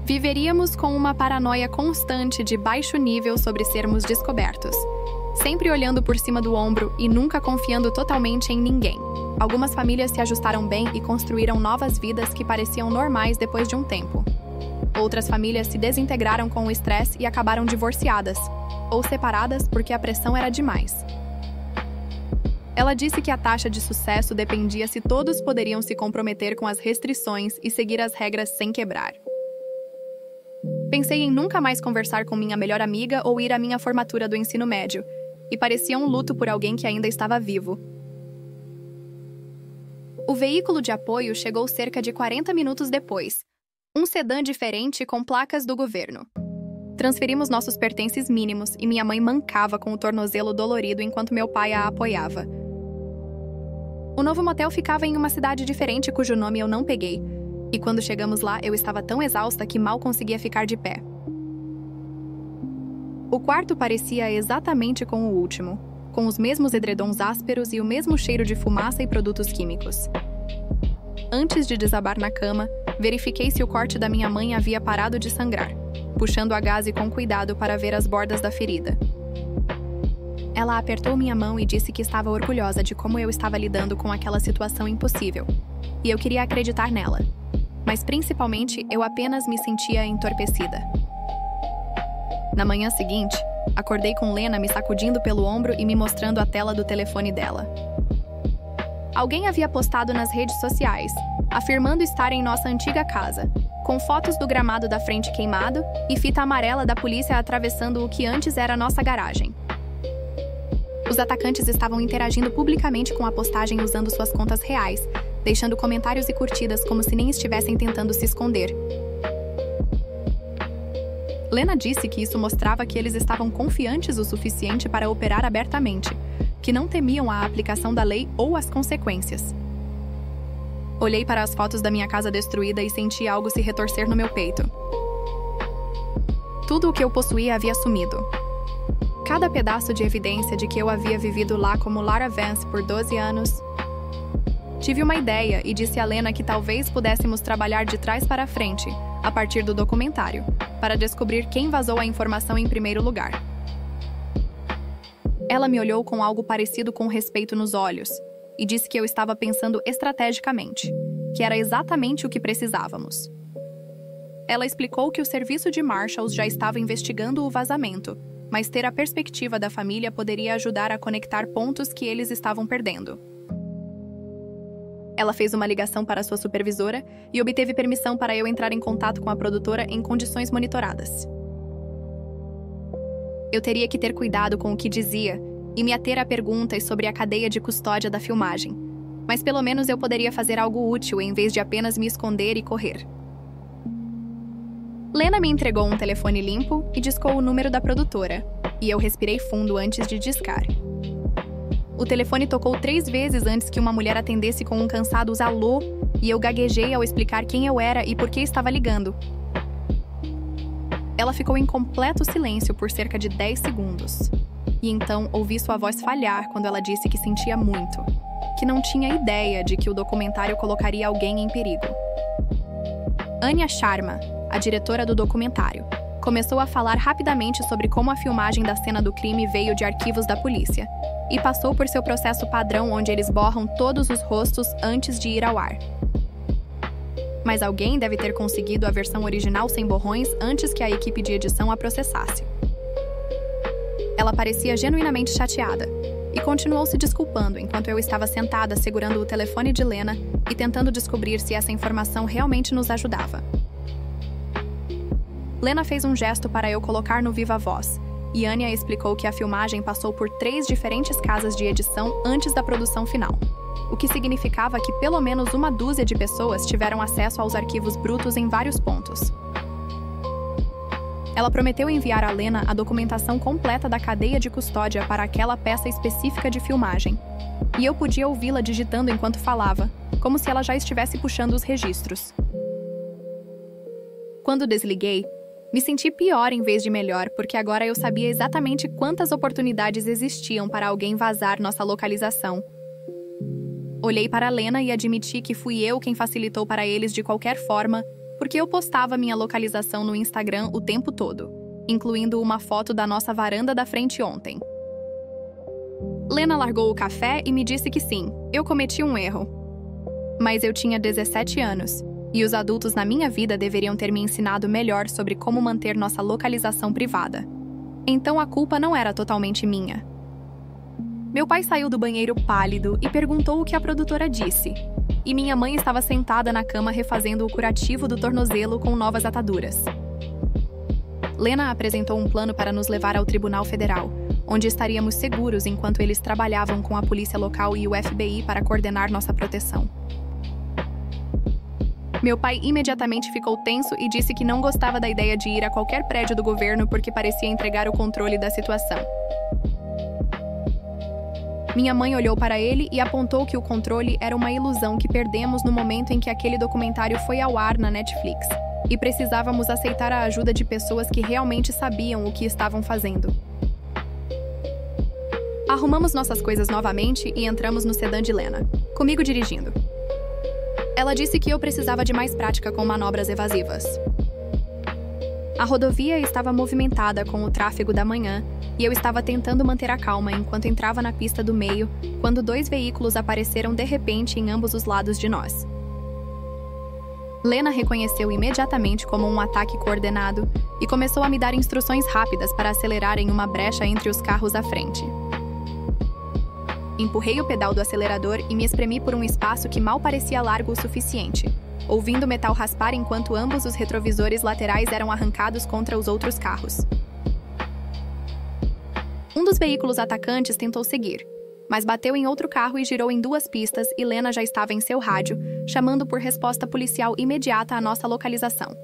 viveríamos com uma paranoia constante de baixo nível sobre sermos descobertos, sempre olhando por cima do ombro e nunca confiando totalmente em ninguém. Algumas famílias se ajustaram bem e construíram novas vidas que pareciam normais depois de um tempo. Outras famílias se desintegraram com o estresse e acabaram divorciadas, ou separadas porque a pressão era demais. Ela disse que a taxa de sucesso dependia se todos poderiam se comprometer com as restrições e seguir as regras sem quebrar. Pensei em nunca mais conversar com minha melhor amiga ou ir à minha formatura do ensino médio, e parecia um luto por alguém que ainda estava vivo. O veículo de apoio chegou cerca de 40 minutos depois, um sedã diferente com placas do governo. Transferimos nossos pertences mínimos e minha mãe mancava com o tornozelo dolorido enquanto meu pai a apoiava. O novo motel ficava em uma cidade diferente cujo nome eu não peguei, e quando chegamos lá eu estava tão exausta que mal conseguia ficar de pé. O quarto parecia exatamente com o último, com os mesmos edredons ásperos e o mesmo cheiro de fumaça e produtos químicos. Antes de desabar na cama, verifiquei se o corte da minha mãe havia parado de sangrar, puxando a gaze com cuidado para ver as bordas da ferida. Ela apertou minha mão e disse que estava orgulhosa de como eu estava lidando com aquela situação impossível, e eu queria acreditar nela. Mas principalmente, eu apenas me sentia entorpecida. Na manhã seguinte, Acordei com Lena me sacudindo pelo ombro e me mostrando a tela do telefone dela. Alguém havia postado nas redes sociais, afirmando estar em nossa antiga casa, com fotos do gramado da frente queimado e fita amarela da polícia atravessando o que antes era nossa garagem. Os atacantes estavam interagindo publicamente com a postagem usando suas contas reais, deixando comentários e curtidas como se nem estivessem tentando se esconder. Lena disse que isso mostrava que eles estavam confiantes o suficiente para operar abertamente, que não temiam a aplicação da lei ou as consequências. Olhei para as fotos da minha casa destruída e senti algo se retorcer no meu peito. Tudo o que eu possuía havia sumido. Cada pedaço de evidência de que eu havia vivido lá como Lara Vance por 12 anos. Tive uma ideia e disse a Lena que talvez pudéssemos trabalhar de trás para frente, a partir do documentário, para descobrir quem vazou a informação em primeiro lugar. Ela me olhou com algo parecido com respeito nos olhos e disse que eu estava pensando estrategicamente, que era exatamente o que precisávamos. Ela explicou que o serviço de Marshalls já estava investigando o vazamento, mas ter a perspectiva da família poderia ajudar a conectar pontos que eles estavam perdendo. Ela fez uma ligação para sua supervisora e obteve permissão para eu entrar em contato com a produtora em condições monitoradas. Eu teria que ter cuidado com o que dizia e me ater a perguntas sobre a cadeia de custódia da filmagem, mas pelo menos eu poderia fazer algo útil em vez de apenas me esconder e correr. Lena me entregou um telefone limpo e discou o número da produtora, e eu respirei fundo antes de discar. O telefone tocou 3 vezes antes que uma mulher atendesse com um cansado alô, e eu gaguejei ao explicar quem eu era e por que estava ligando. Ela ficou em completo silêncio por cerca de 10 segundos. E então ouvi sua voz falhar quando ela disse que sentia muito, que não tinha ideia de que o documentário colocaria alguém em perigo. Anya Sharma, a diretora do documentário, começou a falar rapidamente sobre como a filmagem da cena do crime veio de arquivos da polícia e passou por seu processo padrão onde eles borram todos os rostos antes de ir ao ar. Mas alguém deve ter conseguido a versão original sem borrões antes que a equipe de edição a processasse. Ela parecia genuinamente chateada e continuou se desculpando enquanto eu estava sentada segurando o telefone de Lena e tentando descobrir se essa informação realmente nos ajudava. Lena fez um gesto para eu colocar no viva voz, e Anya explicou que a filmagem passou por 3 diferentes casas de edição antes da produção final, o que significava que pelo menos 1 dúzia de pessoas tiveram acesso aos arquivos brutos em vários pontos. Ela prometeu enviar a Lena a documentação completa da cadeia de custódia para aquela peça específica de filmagem, e eu podia ouvi-la digitando enquanto falava, como se ela já estivesse puxando os registros. Quando desliguei, me senti pior em vez de melhor, porque agora eu sabia exatamente quantas oportunidades existiam para alguém vazar nossa localização. Olhei para Lena e admiti que fui eu quem facilitou para eles de qualquer forma, porque eu postava minha localização no Instagram o tempo todo, incluindo uma foto da nossa varanda da frente ontem. Lena largou o café e me disse que sim, eu cometi um erro. Mas eu tinha 17 anos, e os adultos na minha vida deveriam ter me ensinado melhor sobre como manter nossa localização privada. Então a culpa não era totalmente minha. Meu pai saiu do banheiro pálido e perguntou o que a produtora disse, e minha mãe estava sentada na cama refazendo o curativo do tornozelo com novas ataduras. Lena apresentou um plano para nos levar ao Tribunal Federal, onde estaríamos seguros enquanto eles trabalhavam com a polícia local e o FBI para coordenar nossa proteção. Meu pai imediatamente ficou tenso e disse que não gostava da ideia de ir a qualquer prédio do governo porque parecia entregar o controle da situação. Minha mãe olhou para ele e apontou que o controle era uma ilusão que perdemos no momento em que aquele documentário foi ao ar na Netflix, e precisávamos aceitar a ajuda de pessoas que realmente sabiam o que estavam fazendo. Arrumamos nossas coisas novamente e entramos no sedã de Lena, comigo dirigindo. Ela disse que eu precisava de mais prática com manobras evasivas. A rodovia estava movimentada com o tráfego da manhã e eu estava tentando manter a calma enquanto entrava na pista do meio, quando 2 veículos apareceram de repente em ambos os lados de nós. Lena reconheceu imediatamente como um ataque coordenado e começou a me dar instruções rápidas para acelerar em uma brecha entre os carros à frente. Empurrei o pedal do acelerador e me espremi por um espaço que mal parecia largo o suficiente, ouvindo o metal raspar enquanto ambos os retrovisores laterais eram arrancados contra os outros carros. Um dos veículos atacantes tentou seguir, mas bateu em outro carro e girou em 2 pistas e Lena já estava em seu rádio, chamando por resposta policial imediata à nossa localização.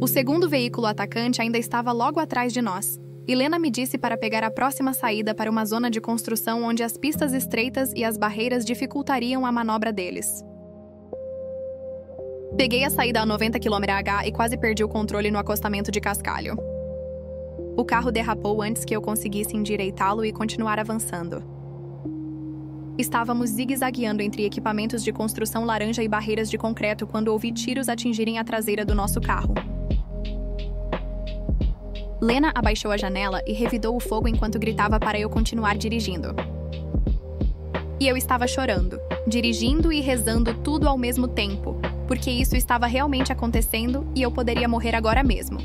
O segundo veículo atacante ainda estava logo atrás de nós, e Lena me disse para pegar a próxima saída para uma zona de construção onde as pistas estreitas e as barreiras dificultariam a manobra deles. Peguei a saída a 90 km/h e quase perdi o controle no acostamento de Cascalho. O carro derrapou antes que eu conseguisse endireitá-lo e continuar avançando. Estávamos zigue-zagueando entre equipamentos de construção laranja e barreiras de concreto quando ouvi tiros atingirem a traseira do nosso carro. Lena abaixou a janela e revidou o fogo enquanto gritava para eu continuar dirigindo. E eu estava chorando, dirigindo e rezando tudo ao mesmo tempo, porque isso estava realmente acontecendo e eu poderia morrer agora mesmo.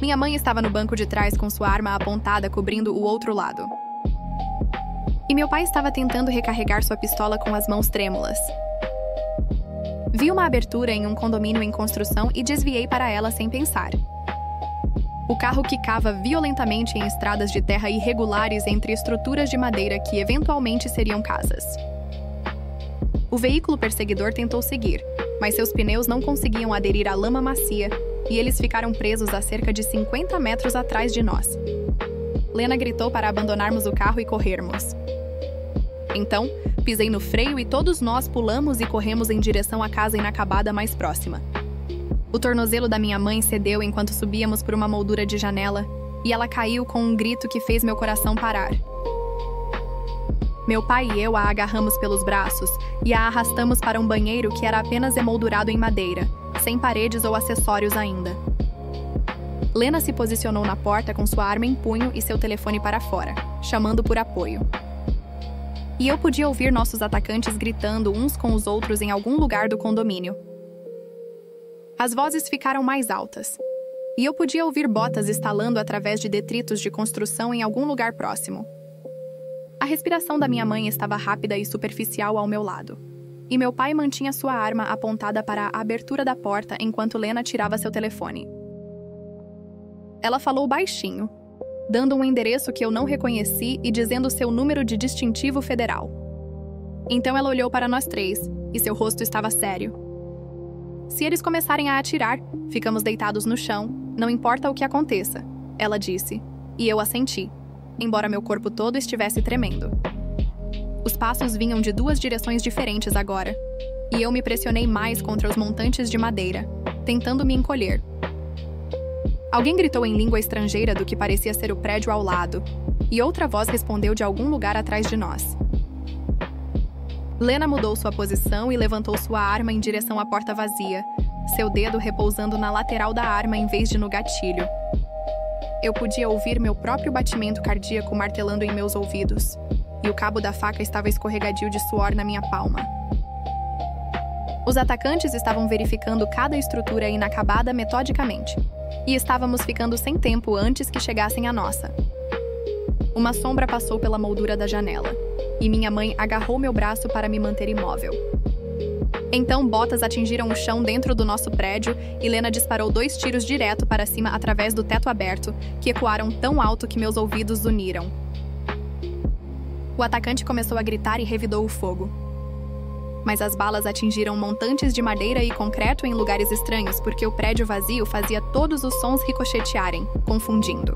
Minha mãe estava no banco de trás com sua arma apontada cobrindo o outro lado. E meu pai estava tentando recarregar sua pistola com as mãos trêmulas. Vi uma abertura em um condomínio em construção e desviei para ela sem pensar. O carro quicava violentamente em estradas de terra irregulares entre estruturas de madeira que eventualmente seriam casas. O veículo perseguidor tentou seguir, mas seus pneus não conseguiam aderir à lama macia e eles ficaram presos a cerca de 50 metros atrás de nós. Lena gritou para abandonarmos o carro e corrermos. Então, pisei no freio e todos nós pulamos e corremos em direção à casa inacabada mais próxima. O tornozelo da minha mãe cedeu enquanto subíamos por uma moldura de janela e ela caiu com um grito que fez meu coração parar. Meu pai e eu a agarramos pelos braços e a arrastamos para um banheiro que era apenas emoldurado em madeira, sem paredes ou acessórios ainda. Lena se posicionou na porta com sua arma em punho e seu telefone para fora, chamando por apoio. E eu podia ouvir nossos atacantes gritando uns com os outros em algum lugar do condomínio. As vozes ficaram mais altas, e eu podia ouvir botas estalando através de detritos de construção em algum lugar próximo. A respiração da minha mãe estava rápida e superficial ao meu lado, e meu pai mantinha sua arma apontada para a abertura da porta enquanto Lena tirava seu telefone. Ela falou baixinho, dando um endereço que eu não reconheci e dizendo seu número de distintivo federal. Então ela olhou para nós 3, e seu rosto estava sério. Se eles começarem a atirar, ficamos deitados no chão, não importa o que aconteça, ela disse, e eu assenti, embora meu corpo todo estivesse tremendo. Os passos vinham de 2 direções diferentes agora, e eu me pressionei mais contra os montantes de madeira, tentando me encolher. Alguém gritou em língua estrangeira do que parecia ser o prédio ao lado, e outra voz respondeu de algum lugar atrás de nós. Lena mudou sua posição e levantou sua arma em direção à porta vazia, seu dedo repousando na lateral da arma em vez de no gatilho. Eu podia ouvir meu próprio batimento cardíaco martelando em meus ouvidos, e o cabo da faca estava escorregadio de suor na minha palma. Os atacantes estavam verificando cada estrutura inacabada metodicamente, e estávamos ficando sem tempo antes que chegassem a nossa. Uma sombra passou pela moldura da janela, e minha mãe agarrou meu braço para me manter imóvel. Então, botas atingiram o chão dentro do nosso prédio e Lena disparou 2 tiros direto para cima através do teto aberto, que ecoaram tão alto que meus ouvidos uniram. O atacante começou a gritar e revidou o fogo. Mas as balas atingiram montantes de madeira e concreto em lugares estranhos porque o prédio vazio fazia todos os sons ricochetearem, confundindo.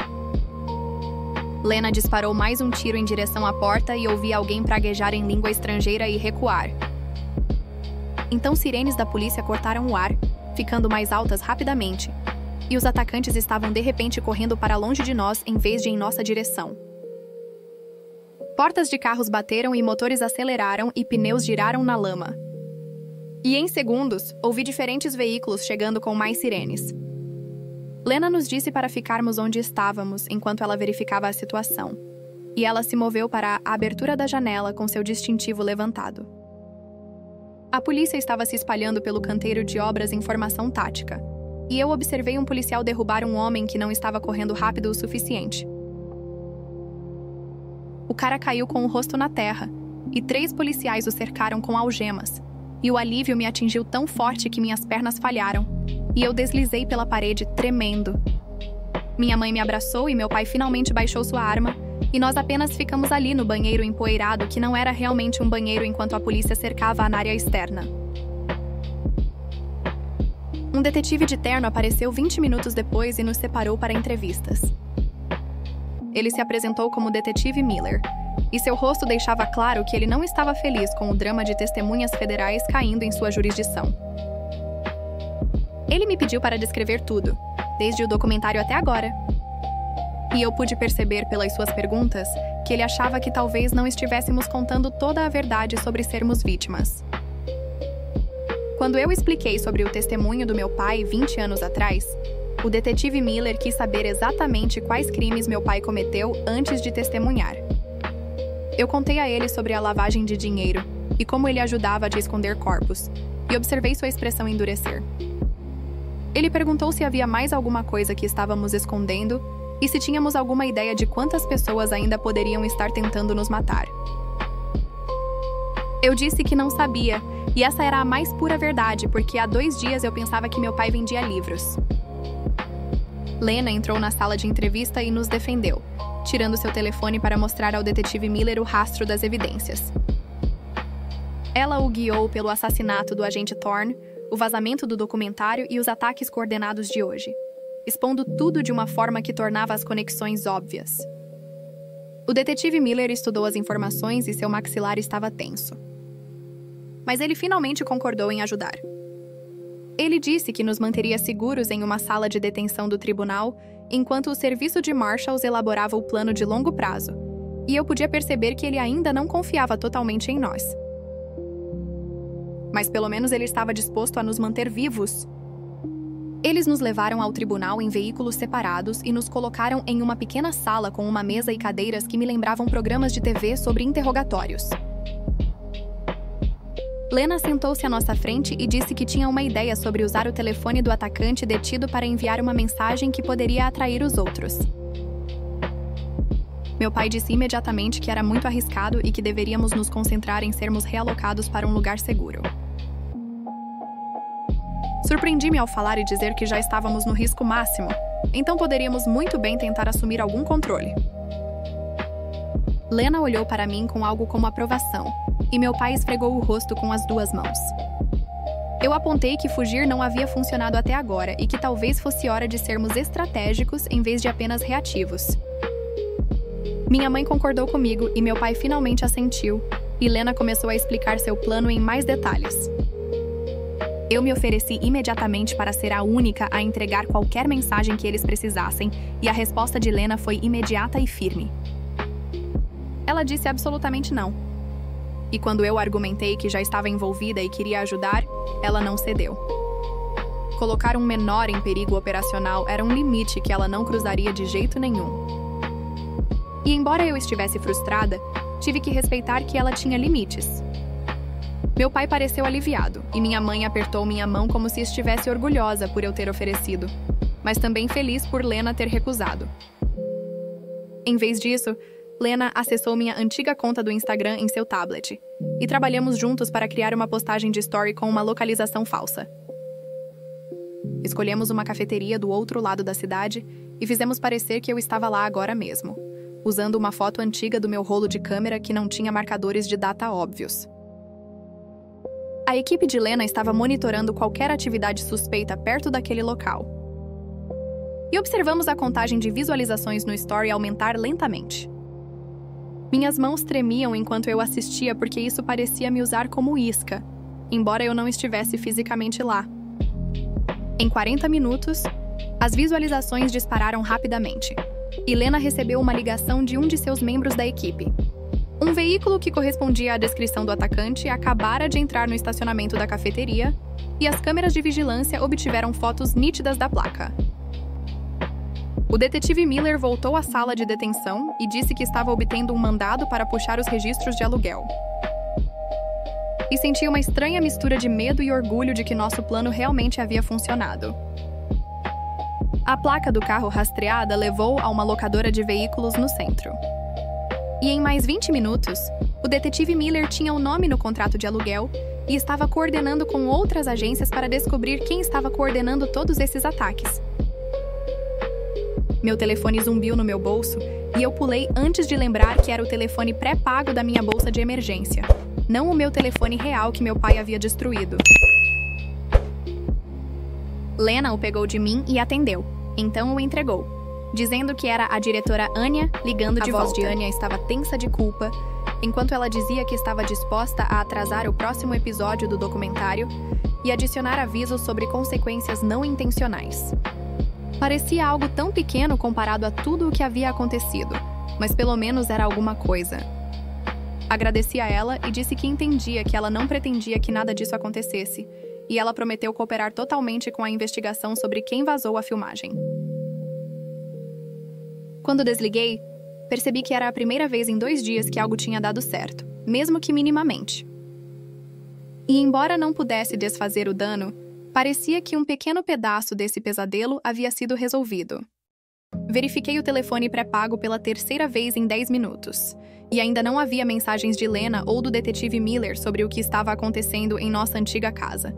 Lena disparou mais um tiro em direção à porta e ouvi alguém praguejar em língua estrangeira e recuar. Então sirenes da polícia cortaram o ar, ficando mais altas rapidamente, e os atacantes estavam de repente correndo para longe de nós em vez de em nossa direção. Portas de carros bateram e motores aceleraram e pneus giraram na lama. E em segundos, ouvi diferentes veículos chegando com mais sirenes. Lena nos disse para ficarmos onde estávamos enquanto ela verificava a situação, e ela se moveu para a abertura da janela com seu distintivo levantado. A polícia estava se espalhando pelo canteiro de obras em formação tática, e eu observei um policial derrubar um homem que não estava correndo rápido o suficiente. O cara caiu com o rosto na terra, e 3 policiais o cercaram com algemas, e o alívio me atingiu tão forte que minhas pernas falharam, e eu deslizei pela parede, tremendo. Minha mãe me abraçou e meu pai finalmente baixou sua arma, e nós apenas ficamos ali no banheiro empoeirado que não era realmente um banheiro enquanto a polícia cercava a área externa. Um detetive de terno apareceu 20 minutos depois e nos separou para entrevistas. Ele se apresentou como Detetive Miller, e seu rosto deixava claro que ele não estava feliz com o drama de testemunhas federais caindo em sua jurisdição. Ele me pediu para descrever tudo, desde o documentário até agora. E eu pude perceber pelas suas perguntas que ele achava que talvez não estivéssemos contando toda a verdade sobre sermos vítimas. Quando eu expliquei sobre o testemunho do meu pai 20 anos atrás, o detetive Miller quis saber exatamente quais crimes meu pai cometeu antes de testemunhar. Eu contei a ele sobre a lavagem de dinheiro e como ele ajudava a esconder corpos, e observei sua expressão endurecer. Ele perguntou se havia mais alguma coisa que estávamos escondendo e se tínhamos alguma ideia de quantas pessoas ainda poderiam estar tentando nos matar. Eu disse que não sabia, e essa era a mais pura verdade, porque há 2 dias eu pensava que meu pai vendia livros. Lena entrou na sala de entrevista e nos defendeu, tirando seu telefone para mostrar ao detetive Miller o rastro das evidências. Ela o guiou pelo assassinato do agente Thorne, o vazamento do documentário e os ataques coordenados de hoje, expondo tudo de uma forma que tornava as conexões óbvias. O detetive Miller estudou as informações e seu maxilar estava tenso. Mas ele finalmente concordou em ajudar. Ele disse que nos manteria seguros em uma sala de detenção do tribunal, enquanto o serviço de marshals elaborava o plano de longo prazo, e eu podia perceber que ele ainda não confiava totalmente em nós. Mas pelo menos ele estava disposto a nos manter vivos. Eles nos levaram ao tribunal em veículos separados e nos colocaram em uma pequena sala com uma mesa e cadeiras que me lembravam programas de TV sobre interrogatórios. Lena sentou-se à nossa frente e disse que tinha uma ideia sobre usar o telefone do atacante detido para enviar uma mensagem que poderia atrair os outros. Meu pai disse imediatamente que era muito arriscado e que deveríamos nos concentrar em sermos realocados para um lugar seguro. Surpreendi-me ao falar e dizer que já estávamos no risco máximo, então poderíamos muito bem tentar assumir algum controle. Lena olhou para mim com algo como aprovação, e meu pai esfregou o rosto com as 2 mãos. Eu apontei que fugir não havia funcionado até agora e que talvez fosse hora de sermos estratégicos em vez de apenas reativos. Minha mãe concordou comigo e meu pai finalmente assentiu, e Lena começou a explicar seu plano em mais detalhes. Eu me ofereci imediatamente para ser a única a entregar qualquer mensagem que eles precisassem, e a resposta de Lena foi imediata e firme. Ela disse absolutamente não. E quando eu argumentei que já estava envolvida e queria ajudar, ela não cedeu. Colocar um menor em perigo operacional era um limite que ela não cruzaria de jeito nenhum. E embora eu estivesse frustrada, tive que respeitar que ela tinha limites. Meu pai pareceu aliviado, e minha mãe apertou minha mão como se estivesse orgulhosa por eu ter oferecido, mas também feliz por Lena ter recusado. Em vez disso, Lena acessou minha antiga conta do Instagram em seu tablet, e trabalhamos juntos para criar uma postagem de story com uma localização falsa. Escolhemos uma cafeteria do outro lado da cidade e fizemos parecer que eu estava lá agora mesmo, usando uma foto antiga do meu rolo de câmera que não tinha marcadores de data óbvios. A equipe de Lena estava monitorando qualquer atividade suspeita perto daquele local. E observamos a contagem de visualizações no story aumentar lentamente. Minhas mãos tremiam enquanto eu assistia porque isso parecia me usar como isca, embora eu não estivesse fisicamente lá. Em 40 minutos, as visualizações dispararam rapidamente, e Lena recebeu uma ligação de um de seus membros da equipe. Um veículo que correspondia à descrição do atacante acabara de entrar no estacionamento da cafeteria, e as câmeras de vigilância obtiveram fotos nítidas da placa. O detetive Miller voltou à sala de detenção e disse que estava obtendo um mandado para puxar os registros de aluguel. e senti uma estranha mistura de medo e orgulho de que nosso plano realmente havia funcionado. A placa do carro rastreada levou a uma locadora de veículos no centro. E em mais 20 minutos, o detetive Miller tinha o nome no contrato de aluguel e estava coordenando com outras agências para descobrir quem estava coordenando todos esses ataques. Meu telefone zumbiu no meu bolso e eu pulei antes de lembrar que era o telefone pré-pago da minha bolsa de emergência, não o meu telefone real que meu pai havia destruído. Lena o pegou de mim e atendeu, então o entregou, dizendo que era a diretora Anya ligando de volta. A voz de Anya estava tensa de culpa, enquanto ela dizia que estava disposta a atrasar o próximo episódio do documentário e adicionar avisos sobre consequências não intencionais. Parecia algo tão pequeno comparado a tudo o que havia acontecido, mas pelo menos era alguma coisa. Agradeci a ela e disse que entendia que ela não pretendia que nada disso acontecesse, e ela prometeu cooperar totalmente com a investigação sobre quem vazou a filmagem. Quando desliguei, percebi que era a primeira vez em 2 dias que algo tinha dado certo, mesmo que minimamente. E embora não pudesse desfazer o dano, parecia que um pequeno pedaço desse pesadelo havia sido resolvido. Verifiquei o telefone pré-pago pela 3ª vez em 10 minutos, e ainda não havia mensagens de Lena ou do detetive Miller sobre o que estava acontecendo em nossa antiga casa.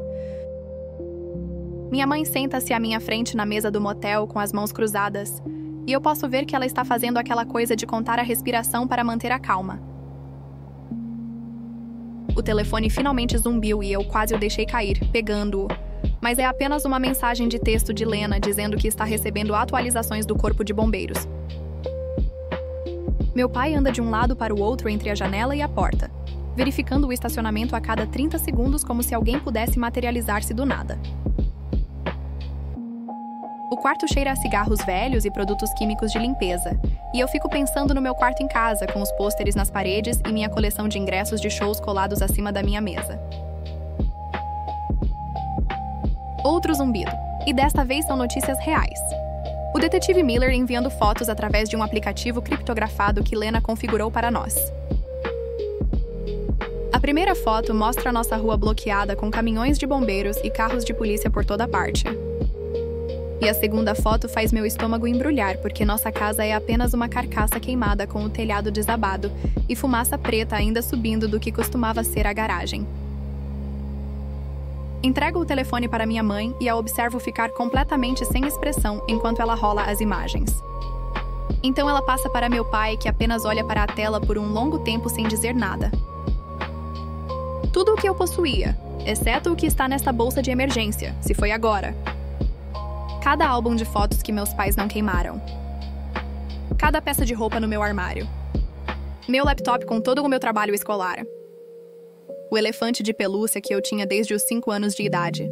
Minha mãe senta-se à minha frente na mesa do motel com as mãos cruzadas, e eu posso ver que ela está fazendo aquela coisa de contar a respiração para manter a calma. O telefone finalmente zumbiu e eu quase o deixei cair, pegando-o. Mas é apenas uma mensagem de texto de Lena dizendo que está recebendo atualizações do Corpo de Bombeiros. Meu pai anda de um lado para o outro entre a janela e a porta, verificando o estacionamento a cada 30 segundos como se alguém pudesse materializar-se do nada. O quarto cheira a cigarros velhos e produtos químicos de limpeza, e eu fico pensando no meu quarto em casa, com os pôsteres nas paredes e minha coleção de ingressos de shows colados acima da minha mesa. Outro zumbido, e desta vez são notícias reais. O detetive Miller enviando fotos através de um aplicativo criptografado que Lena configurou para nós. A primeira foto mostra a nossa rua bloqueada com caminhões de bombeiros e carros de polícia por toda parte. E a segunda foto faz meu estômago embrulhar, porque nossa casa é apenas uma carcaça queimada com o telhado desabado e fumaça preta ainda subindo do que costumava ser a garagem. Entrego o telefone para minha mãe e a observo ficar completamente sem expressão enquanto ela rola as imagens. Então ela passa para meu pai, que apenas olha para a tela por um longo tempo sem dizer nada. Tudo o que eu possuía, exceto o que está nesta bolsa de emergência, se foi agora. Cada álbum de fotos que meus pais não queimaram. Cada peça de roupa no meu armário. Meu laptop com todo o meu trabalho escolar. O elefante de pelúcia que eu tinha desde os 5 anos de idade.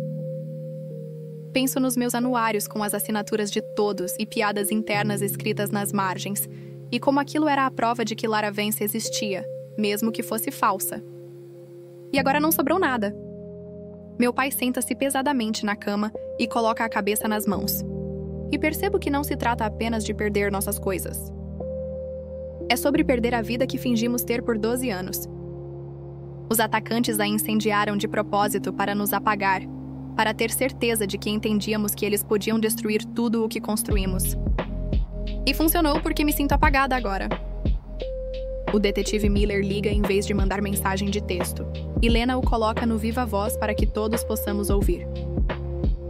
Penso nos meus anuários com as assinaturas de todos e piadas internas escritas nas margens, e como aquilo era a prova de que Lara Vance existia, mesmo que fosse falsa. E agora não sobrou nada. Meu pai senta-se pesadamente na cama e coloca a cabeça nas mãos. E percebo que não se trata apenas de perder nossas coisas. É sobre perder a vida que fingimos ter por 12 anos. Os atacantes a incendiaram de propósito para nos apagar, para ter certeza de que entendíamos que eles podiam destruir tudo o que construímos. E funcionou porque me sinto apagada agora. O detetive Miller liga em vez de mandar mensagem de texto, e Lena o coloca no viva voz para que todos possamos ouvir.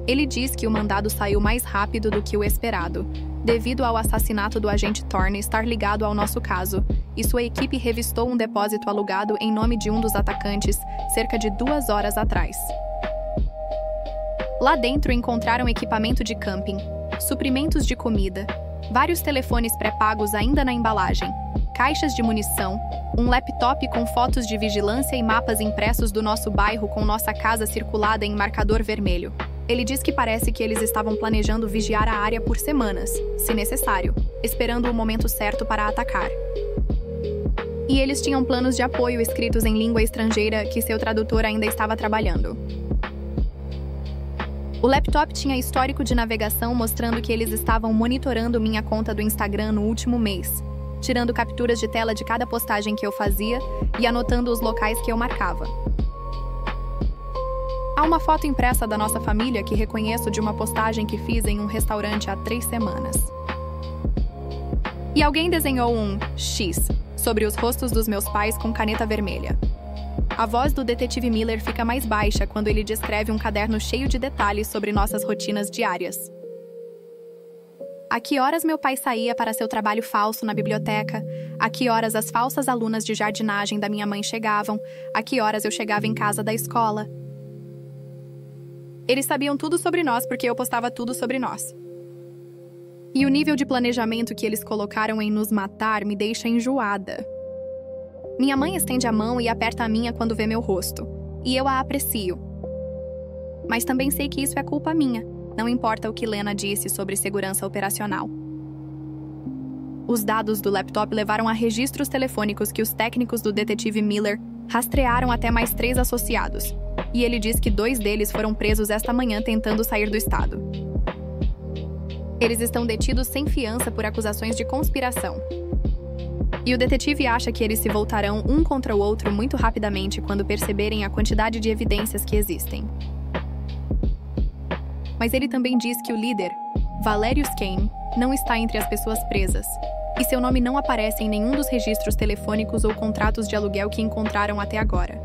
Ele diz que o mandado saiu mais rápido do que o esperado, devido ao assassinato do agente Thorne estar ligado ao nosso caso, e sua equipe revistou um depósito alugado em nome de um dos atacantes cerca de 2 horas atrás. Lá dentro encontraram equipamento de camping, suprimentos de comida, vários telefones pré-pagos ainda na embalagem, caixas de munição, um laptop com fotos de vigilância e mapas impressos do nosso bairro com nossa casa circulada em marcador vermelho. Ele diz que parece que eles estavam planejando vigiar a área por semanas, se necessário, esperando o momento certo para atacar. E eles tinham planos de apoio escritos em língua estrangeira que seu tradutor ainda estava trabalhando. O laptop tinha histórico de navegação mostrando que eles estavam monitorando minha conta do Instagram no último mês, tirando capturas de tela de cada postagem que eu fazia e anotando os locais que eu marcava. Há uma foto impressa da nossa família que reconheço de uma postagem que fiz em um restaurante há 3 semanas. E alguém desenhou um X sobre os rostos dos meus pais com caneta vermelha. A voz do detetive Miller fica mais baixa quando ele descreve um caderno cheio de detalhes sobre nossas rotinas diárias. A que horas meu pai saía para seu trabalho falso na biblioteca, a que horas as falsas alunas de jardinagem da minha mãe chegavam, a que horas eu chegava em casa da escola. Eles sabiam tudo sobre nós porque eu postava tudo sobre nós. E o nível de planejamento que eles colocaram em nos matar me deixa enjoada. Minha mãe estende a mão e aperta a minha quando vê meu rosto, e eu a aprecio. Mas também sei que isso é culpa minha, não importa o que Lena disse sobre segurança operacional. Os dados do laptop levaram a registros telefônicos que os técnicos do detetive Miller rastrearam até mais 3 associados, e ele diz que 2 deles foram presos esta manhã tentando sair do estado. Eles estão detidos sem fiança por acusações de conspiração. E o detetive acha que eles se voltarão um contra o outro muito rapidamente quando perceberem a quantidade de evidências que existem. Mas ele também diz que o líder, Valerius Kane, não está entre as pessoas presas, e seu nome não aparece em nenhum dos registros telefônicos ou contratos de aluguel que encontraram até agora.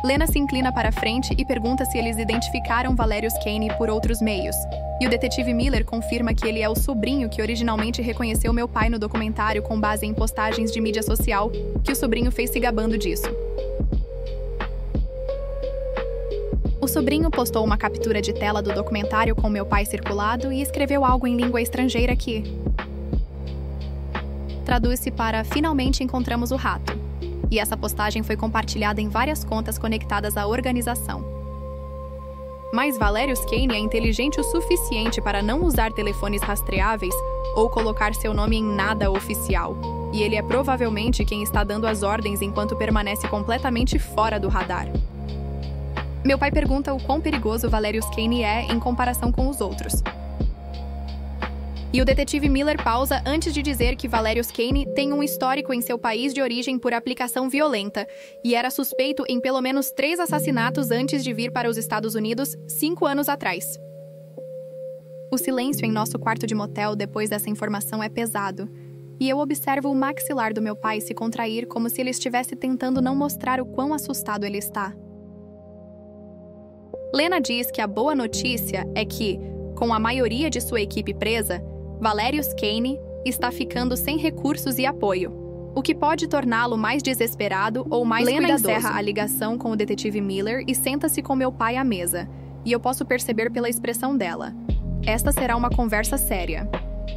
Lena se inclina para a frente e pergunta se eles identificaram Valerius Kane por outros meios, e o detetive Miller confirma que ele é o sobrinho que originalmente reconheceu meu pai no documentário com base em postagens de mídia social que o sobrinho fez se gabando disso. O sobrinho postou uma captura de tela do documentário com meu pai circulado e escreveu algo em língua estrangeira que traduz-se para "Finalmente encontramos o rato", e essa postagem foi compartilhada em várias contas conectadas à organização. Mas Valerius Kane é inteligente o suficiente para não usar telefones rastreáveis ou colocar seu nome em nada oficial, e ele é provavelmente quem está dando as ordens enquanto permanece completamente fora do radar. Meu pai pergunta o quão perigoso Valerius Kane é em comparação com os outros. E o detetive Miller pausa antes de dizer que Valerius Kane tem um histórico em seu país de origem por aplicação violenta e era suspeito em pelo menos 3 assassinatos antes de vir para os Estados Unidos 5 anos atrás. O silêncio em nosso quarto de motel depois dessa informação é pesado, e eu observo o maxilar do meu pai se contrair como se ele estivesse tentando não mostrar o quão assustado ele está. Lena diz que a boa notícia é que, com a maioria de sua equipe presa, Valerius Kane está ficando sem recursos e apoio, o que pode torná-lo mais desesperado ou mais cuidadoso. Lena encerra a ligação com o detetive Miller e senta-se com meu pai à mesa, e eu posso perceber pela expressão dela. Esta será uma conversa séria.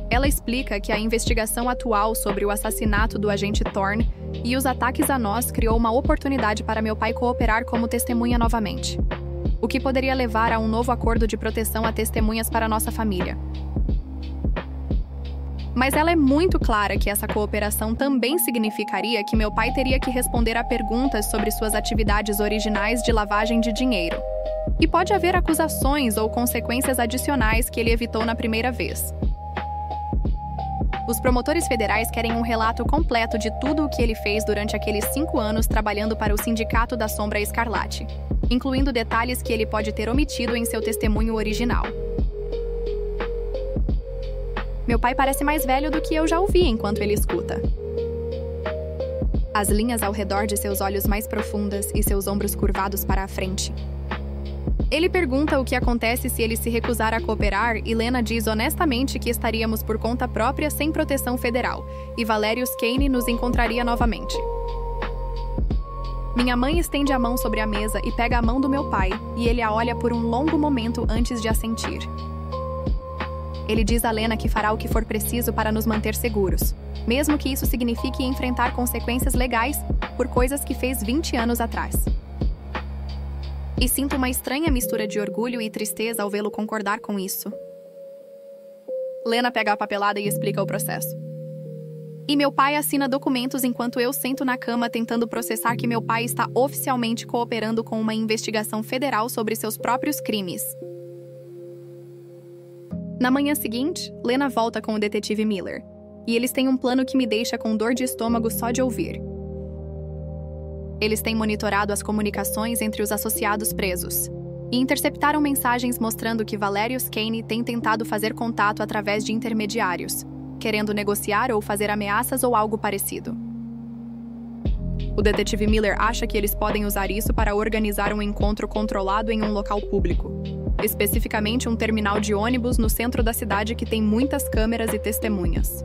Ela explica que a investigação atual sobre o assassinato do agente Thorne e os ataques a nós criou uma oportunidade para meu pai cooperar como testemunha novamente, o que poderia levar a um novo acordo de proteção a testemunhas para nossa família. Mas ela é muito clara que essa cooperação também significaria que meu pai teria que responder a perguntas sobre suas atividades originais de lavagem de dinheiro. E pode haver acusações ou consequências adicionais que ele evitou na primeira vez. Os promotores federais querem um relato completo de tudo o que ele fez durante aqueles 5 anos trabalhando para o Sindicato da Sombra Escarlate, incluindo detalhes que ele pode ter omitido em seu testemunho original. Meu pai parece mais velho do que eu já ouvi enquanto ele escuta. As linhas ao redor de seus olhos mais profundas e seus ombros curvados para a frente. Ele pergunta o que acontece se ele se recusar a cooperar e Lena diz honestamente que estaríamos por conta própria sem proteção federal e Valerius Kane nos encontraria novamente. Minha mãe estende a mão sobre a mesa e pega a mão do meu pai, e ele a olha por um longo momento antes de assentir. Ele diz a Lena que fará o que for preciso para nos manter seguros, mesmo que isso signifique enfrentar consequências legais por coisas que fez 20 anos atrás. E sinto uma estranha mistura de orgulho e tristeza ao vê-lo concordar com isso. Lena pega a papelada e explica o processo. E meu pai assina documentos enquanto eu sento na cama tentando processar que meu pai está oficialmente cooperando com uma investigação federal sobre seus próprios crimes. Na manhã seguinte, Lena volta com o detetive Miller, e eles têm um plano que me deixa com dor de estômago só de ouvir. Eles têm monitorado as comunicações entre os associados presos e interceptaram mensagens mostrando que Valerius Kane tem tentado fazer contato através de intermediários, querendo negociar ou fazer ameaças ou algo parecido. O detetive Miller acha que eles podem usar isso para organizar um encontro controlado em um local público, especificamente um terminal de ônibus no centro da cidade que tem muitas câmeras e testemunhas.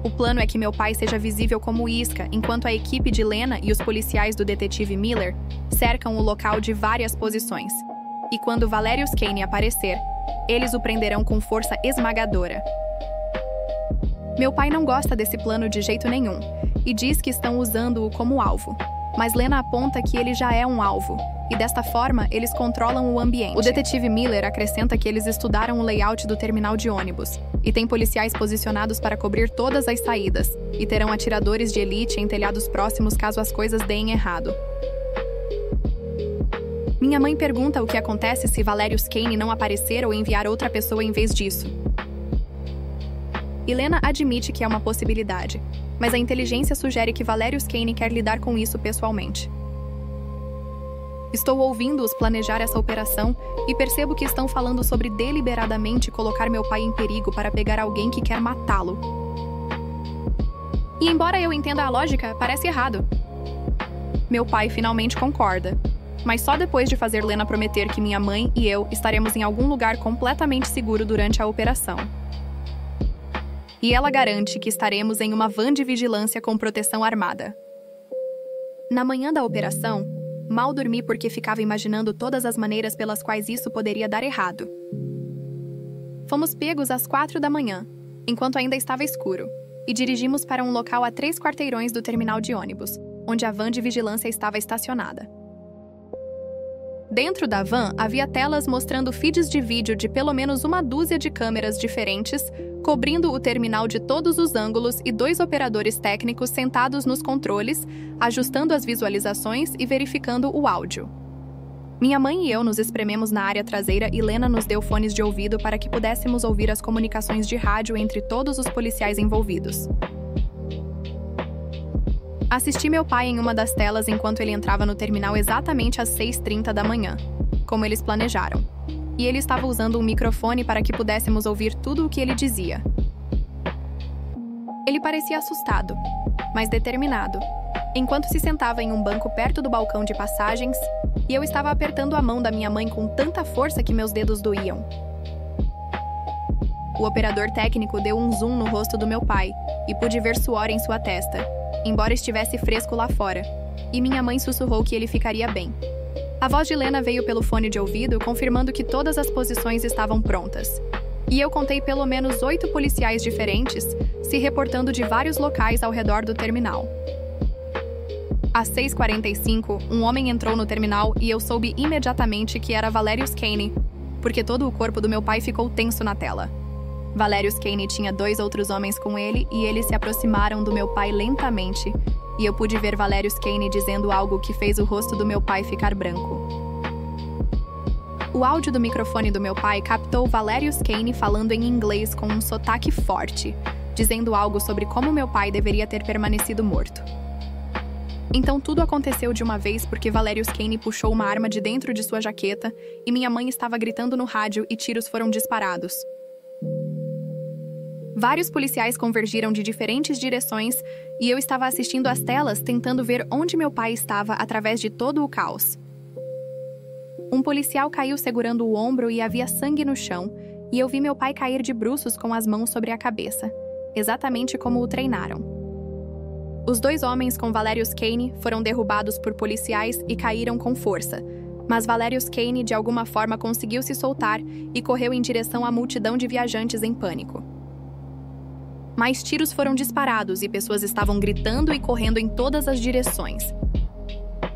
O plano é que meu pai seja visível como isca, enquanto a equipe de Lena e os policiais do detetive Miller cercam o local de várias posições. E quando Valerius Kane aparecer, eles o prenderão com força esmagadora. Meu pai não gosta desse plano de jeito nenhum e diz que estão usando-o como alvo. Mas Lena aponta que ele já é um alvo, e desta forma eles controlam o ambiente. O detetive Miller acrescenta que eles estudaram o layout do terminal de ônibus, e tem policiais posicionados para cobrir todas as saídas, e terão atiradores de elite em telhados próximos caso as coisas deem errado. Minha mãe pergunta o que acontece se Valerius Kane não aparecer ou enviar outra pessoa em vez disso. Lena admite que é uma possibilidade, mas a inteligência sugere que Valerius Kane quer lidar com isso pessoalmente. Estou ouvindo-os planejar essa operação e percebo que estão falando sobre deliberadamente colocar meu pai em perigo para pegar alguém que quer matá-lo. E embora eu entenda a lógica, parece errado. Meu pai finalmente concorda, mas só depois de fazer Lena prometer que minha mãe e eu estaremos em algum lugar completamente seguro durante a operação. E ela garante que estaremos em uma van de vigilância com proteção armada. Na manhã da operação, mal dormi porque ficava imaginando todas as maneiras pelas quais isso poderia dar errado. Fomos pegos às 4 da manhã, enquanto ainda estava escuro, e dirigimos para um local a 3 quarteirões do terminal de ônibus, onde a van de vigilância estava estacionada. Dentro da van havia telas mostrando feeds de vídeo de pelo menos uma dúzia de câmeras diferentes, cobrindo o terminal de todos os ângulos e 2 operadores técnicos sentados nos controles, ajustando as visualizações e verificando o áudio. Minha mãe e eu nos esprememos na área traseira e Lena nos deu fones de ouvido para que pudéssemos ouvir as comunicações de rádio entre todos os policiais envolvidos. Assisti meu pai em uma das telas enquanto ele entrava no terminal exatamente às 6h30 da manhã, como eles planejaram. E ele estava usando um microfone para que pudéssemos ouvir tudo o que ele dizia. Ele parecia assustado, mas determinado, enquanto se sentava em um banco perto do balcão de passagens, e eu estava apertando a mão da minha mãe com tanta força que meus dedos doíam. O operador técnico deu um zoom no rosto do meu pai, e pude ver suor em sua testa, embora estivesse fresco lá fora, e minha mãe sussurrou que ele ficaria bem. A voz de Lena veio pelo fone de ouvido, confirmando que todas as posições estavam prontas. E eu contei pelo menos 8 policiais diferentes se reportando de vários locais ao redor do terminal. Às 6h45, um homem entrou no terminal e eu soube imediatamente que era Valerius Kane, porque todo o corpo do meu pai ficou tenso na tela. Valerius Kane tinha 2 outros homens com ele e eles se aproximaram do meu pai lentamente, e eu pude ver Valerius Kane dizendo algo que fez o rosto do meu pai ficar branco. O áudio do microfone do meu pai captou Valerius Kane falando em inglês com um sotaque forte, dizendo algo sobre como meu pai deveria ter permanecido morto. Então tudo aconteceu de uma vez porque Valerius Kane puxou uma arma de dentro de sua jaqueta e minha mãe estava gritando no rádio e tiros foram disparados. Vários policiais convergiram de diferentes direções e eu estava assistindo às telas tentando ver onde meu pai estava através de todo o caos. Um policial caiu segurando o ombro e havia sangue no chão, e eu vi meu pai cair de bruços com as mãos sobre a cabeça, exatamente como o treinaram. Os 2 homens com Valerius Kane foram derrubados por policiais e caíram com força, mas Valerius Kane de alguma forma conseguiu se soltar e correu em direção à multidão de viajantes em pânico. Mais tiros foram disparados e pessoas estavam gritando e correndo em todas as direções.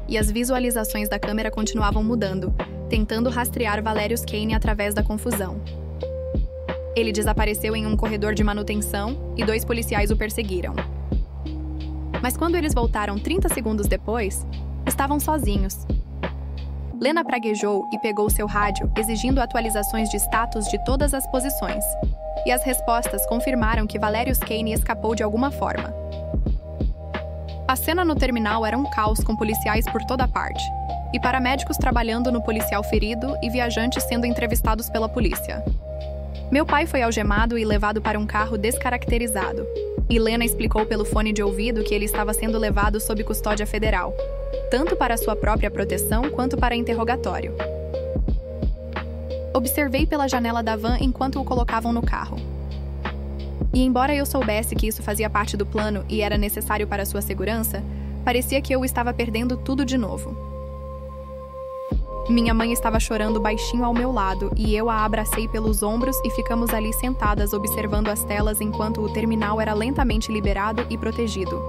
E as visualizações da câmera continuavam mudando, tentando rastrear Valerius Kane através da confusão. Ele desapareceu em um corredor de manutenção e 2 policiais o perseguiram. Mas quando eles voltaram 30 segundos depois, estavam sozinhos. Lena praguejou e pegou seu rádio, exigindo atualizações de status de todas as posições. E as respostas confirmaram que Valerius Kane escapou de alguma forma. A cena no terminal era um caos com policiais por toda parte, e paramédicos trabalhando no policial ferido e viajantes sendo entrevistados pela polícia. Meu pai foi algemado e levado para um carro descaracterizado, e Lena explicou pelo fone de ouvido que ele estava sendo levado sob custódia federal, tanto para sua própria proteção quanto para interrogatório. Observei pela janela da van enquanto o colocavam no carro. E embora eu soubesse que isso fazia parte do plano e era necessário para sua segurança, parecia que eu estava perdendo tudo de novo. Minha mãe estava chorando baixinho ao meu lado e eu a abracei pelos ombros e ficamos ali sentadas observando as telas enquanto o terminal era lentamente liberado e protegido.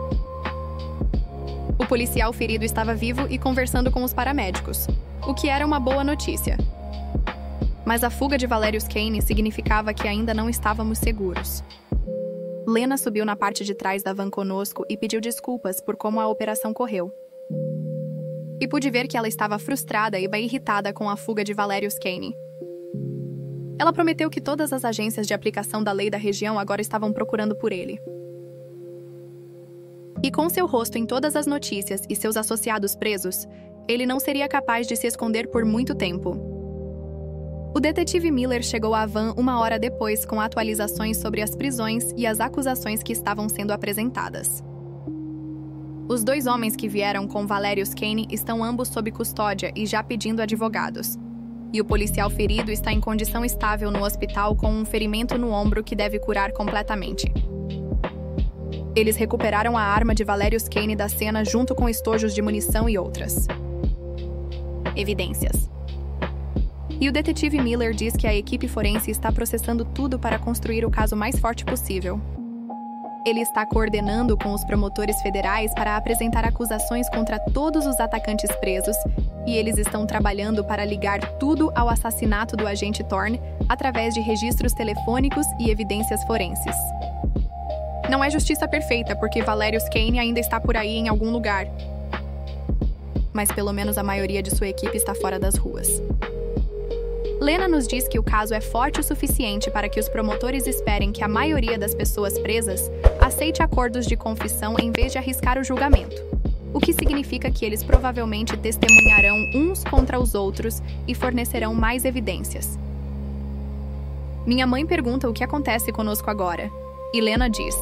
O policial ferido estava vivo e conversando com os paramédicos, o que era uma boa notícia. Mas a fuga de Valerius Kane significava que ainda não estávamos seguros. Lena subiu na parte de trás da van conosco e pediu desculpas por como a operação correu. E pude ver que ela estava frustrada e bem irritada com a fuga de Valerius Kane. Ela prometeu que todas as agências de aplicação da lei da região agora estavam procurando por ele. E com seu rosto em todas as notícias e seus associados presos, ele não seria capaz de se esconder por muito tempo. O detetive Miller chegou à van 1 hora depois com atualizações sobre as prisões e as acusações que estavam sendo apresentadas. Os 2 homens que vieram com Valerius Kane estão ambos sob custódia e já pedindo advogados. E o policial ferido está em condição estável no hospital com um ferimento no ombro que deve curar completamente. Eles recuperaram a arma de Valerius Kane da cena junto com estojos de munição e outras evidências. E o detetive Miller diz que a equipe forense está processando tudo para construir o caso mais forte possível. Ele está coordenando com os promotores federais para apresentar acusações contra todos os atacantes presos, e eles estão trabalhando para ligar tudo ao assassinato do agente Thorne através de registros telefônicos e evidências forenses. Não é justiça perfeita, porque Valerius Kane ainda está por aí em algum lugar. Mas pelo menos a maioria de sua equipe está fora das ruas. Lena nos diz que o caso é forte o suficiente para que os promotores esperem que a maioria das pessoas presas aceite acordos de confissão em vez de arriscar o julgamento, o que significa que eles provavelmente testemunharão uns contra os outros e fornecerão mais evidências. Minha mãe pergunta o que acontece conosco agora, e Lena diz: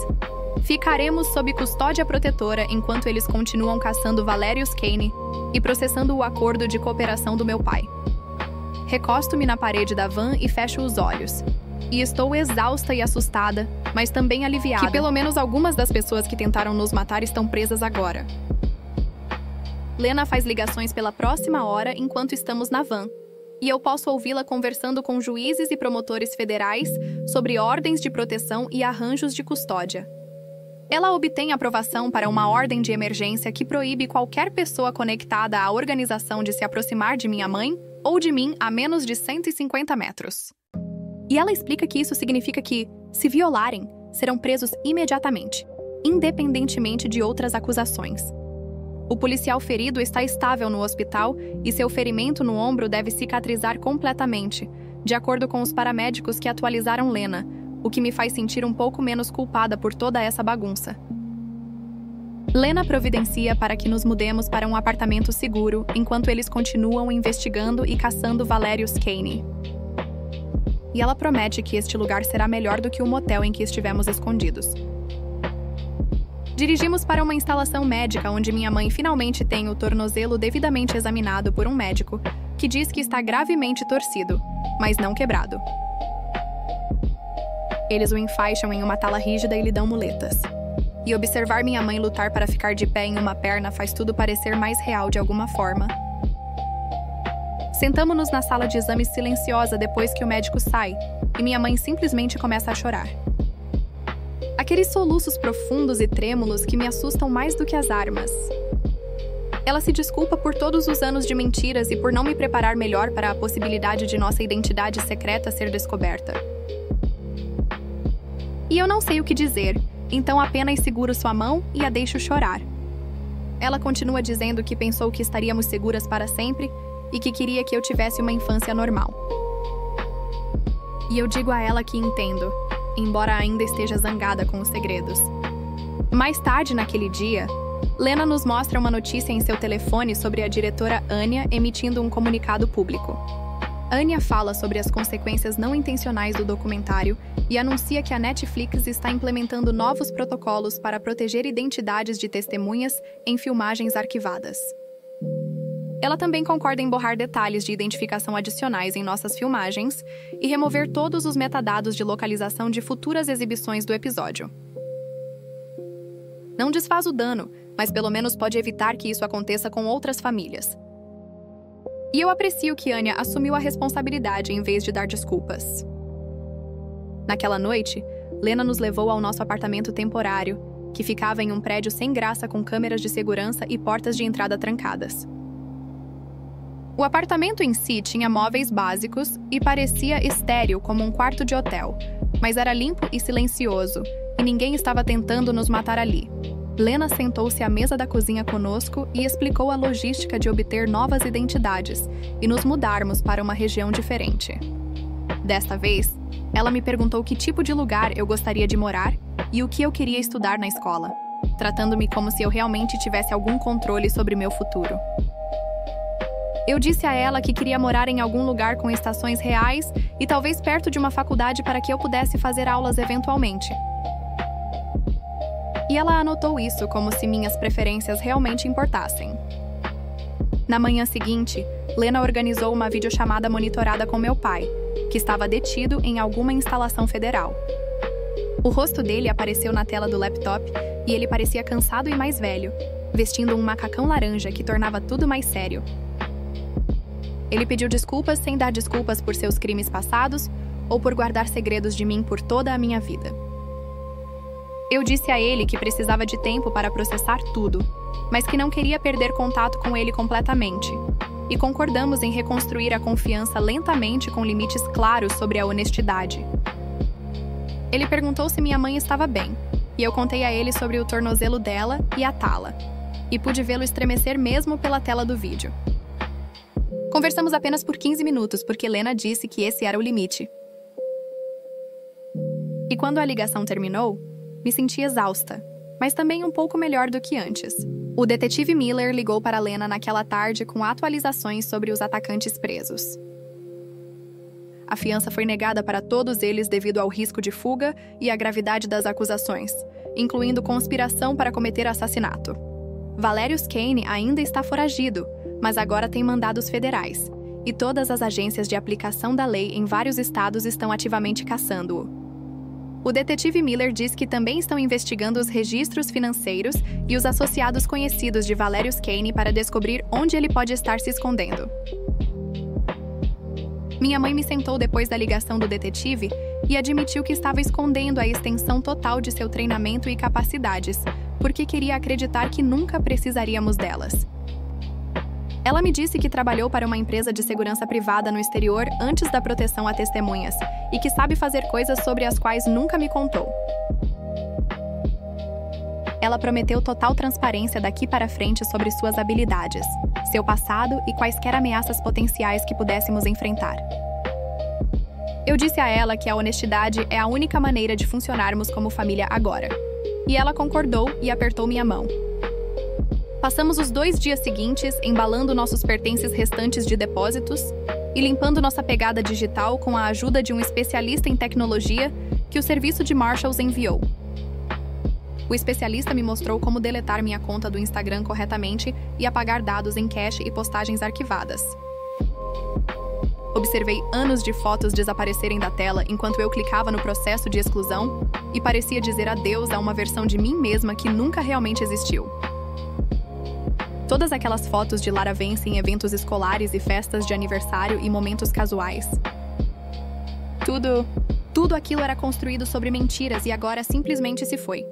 ficaremos sob custódia protetora enquanto eles continuam caçando Valerius Kane e processando o acordo de cooperação do meu pai. Recosto-me na parede da van e fecho os olhos. E estou exausta e assustada, mas também aliviada que pelo menos algumas das pessoas que tentaram nos matar estão presas agora. Lena faz ligações pela próxima hora enquanto estamos na van, e eu posso ouvi-la conversando com juízes e promotores federais sobre ordens de proteção e arranjos de custódia. Ela obtém aprovação para uma ordem de emergência que proíbe qualquer pessoa conectada à organização de se aproximar de minha mãe ou de mim a menos de 150 metros. E ela explica que isso significa que, se violarem, serão presos imediatamente, independentemente de outras acusações. O policial ferido está estável no hospital e seu ferimento no ombro deve cicatrizar completamente, de acordo com os paramédicos que atualizaram Lena, o que me faz sentir um pouco menos culpada por toda essa bagunça. Lena providencia para que nos mudemos para um apartamento seguro enquanto eles continuam investigando e caçando Valerius Kane. E ela promete que este lugar será melhor do que o motel em que estivemos escondidos. Dirigimos para uma instalação médica onde minha mãe finalmente tem o tornozelo devidamente examinado por um médico que diz que está gravemente torcido, mas não quebrado. Eles o enfaixam em uma tala rígida e lhe dão muletas. E observar minha mãe lutar para ficar de pé em uma perna faz tudo parecer mais real de alguma forma. Sentamo-nos na sala de exames silenciosa depois que o médico sai, e minha mãe simplesmente começa a chorar. Aqueles soluços profundos e trêmulos que me assustam mais do que as armas. Ela se desculpa por todos os anos de mentiras e por não me preparar melhor para a possibilidade de nossa identidade secreta ser descoberta. E eu não sei o que dizer, então apenas seguro sua mão e a deixo chorar. Ela continua dizendo que pensou que estaríamos seguras para sempre e que queria que eu tivesse uma infância normal. E eu digo a ela que entendo, embora ainda esteja zangada com os segredos. Mais tarde naquele dia, Lena nos mostra uma notícia em seu telefone sobre a diretora Anya emitindo um comunicado público. Anya fala sobre as consequências não intencionais do documentário e anuncia que a Netflix está implementando novos protocolos para proteger identidades de testemunhas em filmagens arquivadas. Ela também concorda em borrar detalhes de identificação adicionais em nossas filmagens e remover todos os metadados de localização de futuras exibições do episódio. Não desfaz o dano, mas pelo menos pode evitar que isso aconteça com outras famílias. E eu aprecio que Anya assumiu a responsabilidade em vez de dar desculpas. Naquela noite, Lena nos levou ao nosso apartamento temporário, que ficava em um prédio sem graça com câmeras de segurança e portas de entrada trancadas. O apartamento em si tinha móveis básicos e parecia estéril como um quarto de hotel, mas era limpo e silencioso, e ninguém estava tentando nos matar ali. Lena sentou-se à mesa da cozinha conosco e explicou a logística de obter novas identidades e nos mudarmos para uma região diferente. Desta vez, ela me perguntou que tipo de lugar eu gostaria de morar e o que eu queria estudar na escola, tratando-me como se eu realmente tivesse algum controle sobre meu futuro. Eu disse a ela que queria morar em algum lugar com estações reais e talvez perto de uma faculdade para que eu pudesse fazer aulas eventualmente. E ela anotou isso como se minhas preferências realmente importassem. Na manhã seguinte, Lena organizou uma videochamada monitorada com meu pai, que estava detido em alguma instalação federal. O rosto dele apareceu na tela do laptop e ele parecia cansado e mais velho, vestindo um macacão laranja que tornava tudo mais sério. Ele pediu desculpas sem dar desculpas por seus crimes passados ou por guardar segredos de mim por toda a minha vida. Eu disse a ele que precisava de tempo para processar tudo, mas que não queria perder contato com ele completamente, e concordamos em reconstruir a confiança lentamente com limites claros sobre a honestidade. Ele perguntou se minha mãe estava bem, e eu contei a ele sobre o tornozelo dela e a tala, e pude vê-lo estremecer mesmo pela tela do vídeo. Conversamos apenas por 15 minutos, porque Lena disse que esse era o limite. E quando a ligação terminou, me senti exausta, mas também um pouco melhor do que antes. O detetive Miller ligou para Lena naquela tarde com atualizações sobre os atacantes presos. A fiança foi negada para todos eles devido ao risco de fuga e à gravidade das acusações, incluindo conspiração para cometer assassinato. Valerius Kane ainda está foragido, mas agora tem mandados federais, e todas as agências de aplicação da lei em vários estados estão ativamente caçando-o. O detetive Miller diz que também estão investigando os registros financeiros e os associados conhecidos de Valerius Kane para descobrir onde ele pode estar se escondendo. Minha mãe me sentou depois da ligação do detetive e admitiu que estava escondendo a extensão total de seu treinamento e capacidades, porque queria acreditar que nunca precisaríamos delas. Ela me disse que trabalhou para uma empresa de segurança privada no exterior antes da proteção a testemunhas e que sabe fazer coisas sobre as quais nunca me contou. Ela prometeu total transparência daqui para frente sobre suas habilidades, seu passado e quaisquer ameaças potenciais que pudéssemos enfrentar. Eu disse a ela que a honestidade é a única maneira de funcionarmos como família agora. E ela concordou e apertou minha mão. Passamos os 2 dias seguintes embalando nossos pertences restantes de depósitos e limpando nossa pegada digital com a ajuda de um especialista em tecnologia que o serviço de Marshalls enviou. O especialista me mostrou como deletar minha conta do Instagram corretamente e apagar dados em cache e postagens arquivadas. Observei anos de fotos desaparecerem da tela enquanto eu clicava no processo de exclusão e parecia dizer adeus a uma versão de mim mesma que nunca realmente existiu. Todas aquelas fotos de Lara Vance em eventos escolares e festas de aniversário e momentos casuais. Tudo aquilo era construído sobre mentiras e agora simplesmente se foi.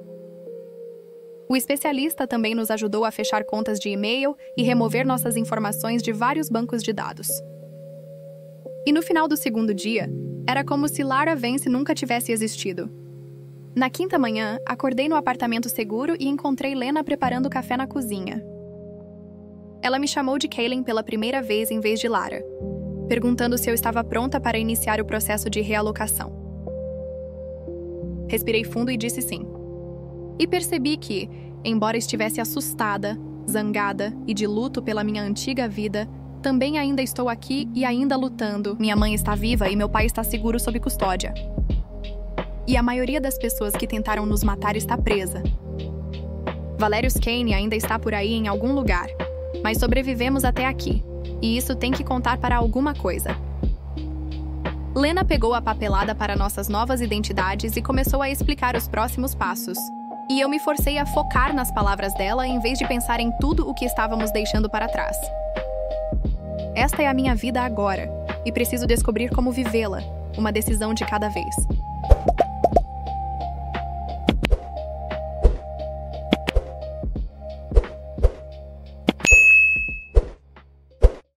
O especialista também nos ajudou a fechar contas de e-mail e remover nossas informações de vários bancos de dados. E no final do 2º dia, era como se Lara Vance nunca tivesse existido. Na 5ª manhã, acordei no apartamento seguro e encontrei Lena preparando café na cozinha. Ela me chamou de Kaylin pela primeira vez em vez de Lara, perguntando se eu estava pronta para iniciar o processo de realocação. Respirei fundo e disse sim. E percebi que, Embora estivesse assustada, zangada e de luto pela minha antiga vida, também ainda estou aqui e ainda lutando. Minha mãe está viva e meu pai está seguro sob custódia. E a maioria das pessoas que tentaram nos matar está presa. Valerius Kane ainda está por aí em algum lugar, mas sobrevivemos até aqui, e isso tem que contar para alguma coisa. Lena pegou a papelada para nossas novas identidades e começou a explicar os próximos passos. E eu me forcei a focar nas palavras dela em vez de pensar em tudo o que estávamos deixando para trás. Esta é a minha vida agora, e preciso descobrir como vivê-la, uma decisão de cada vez.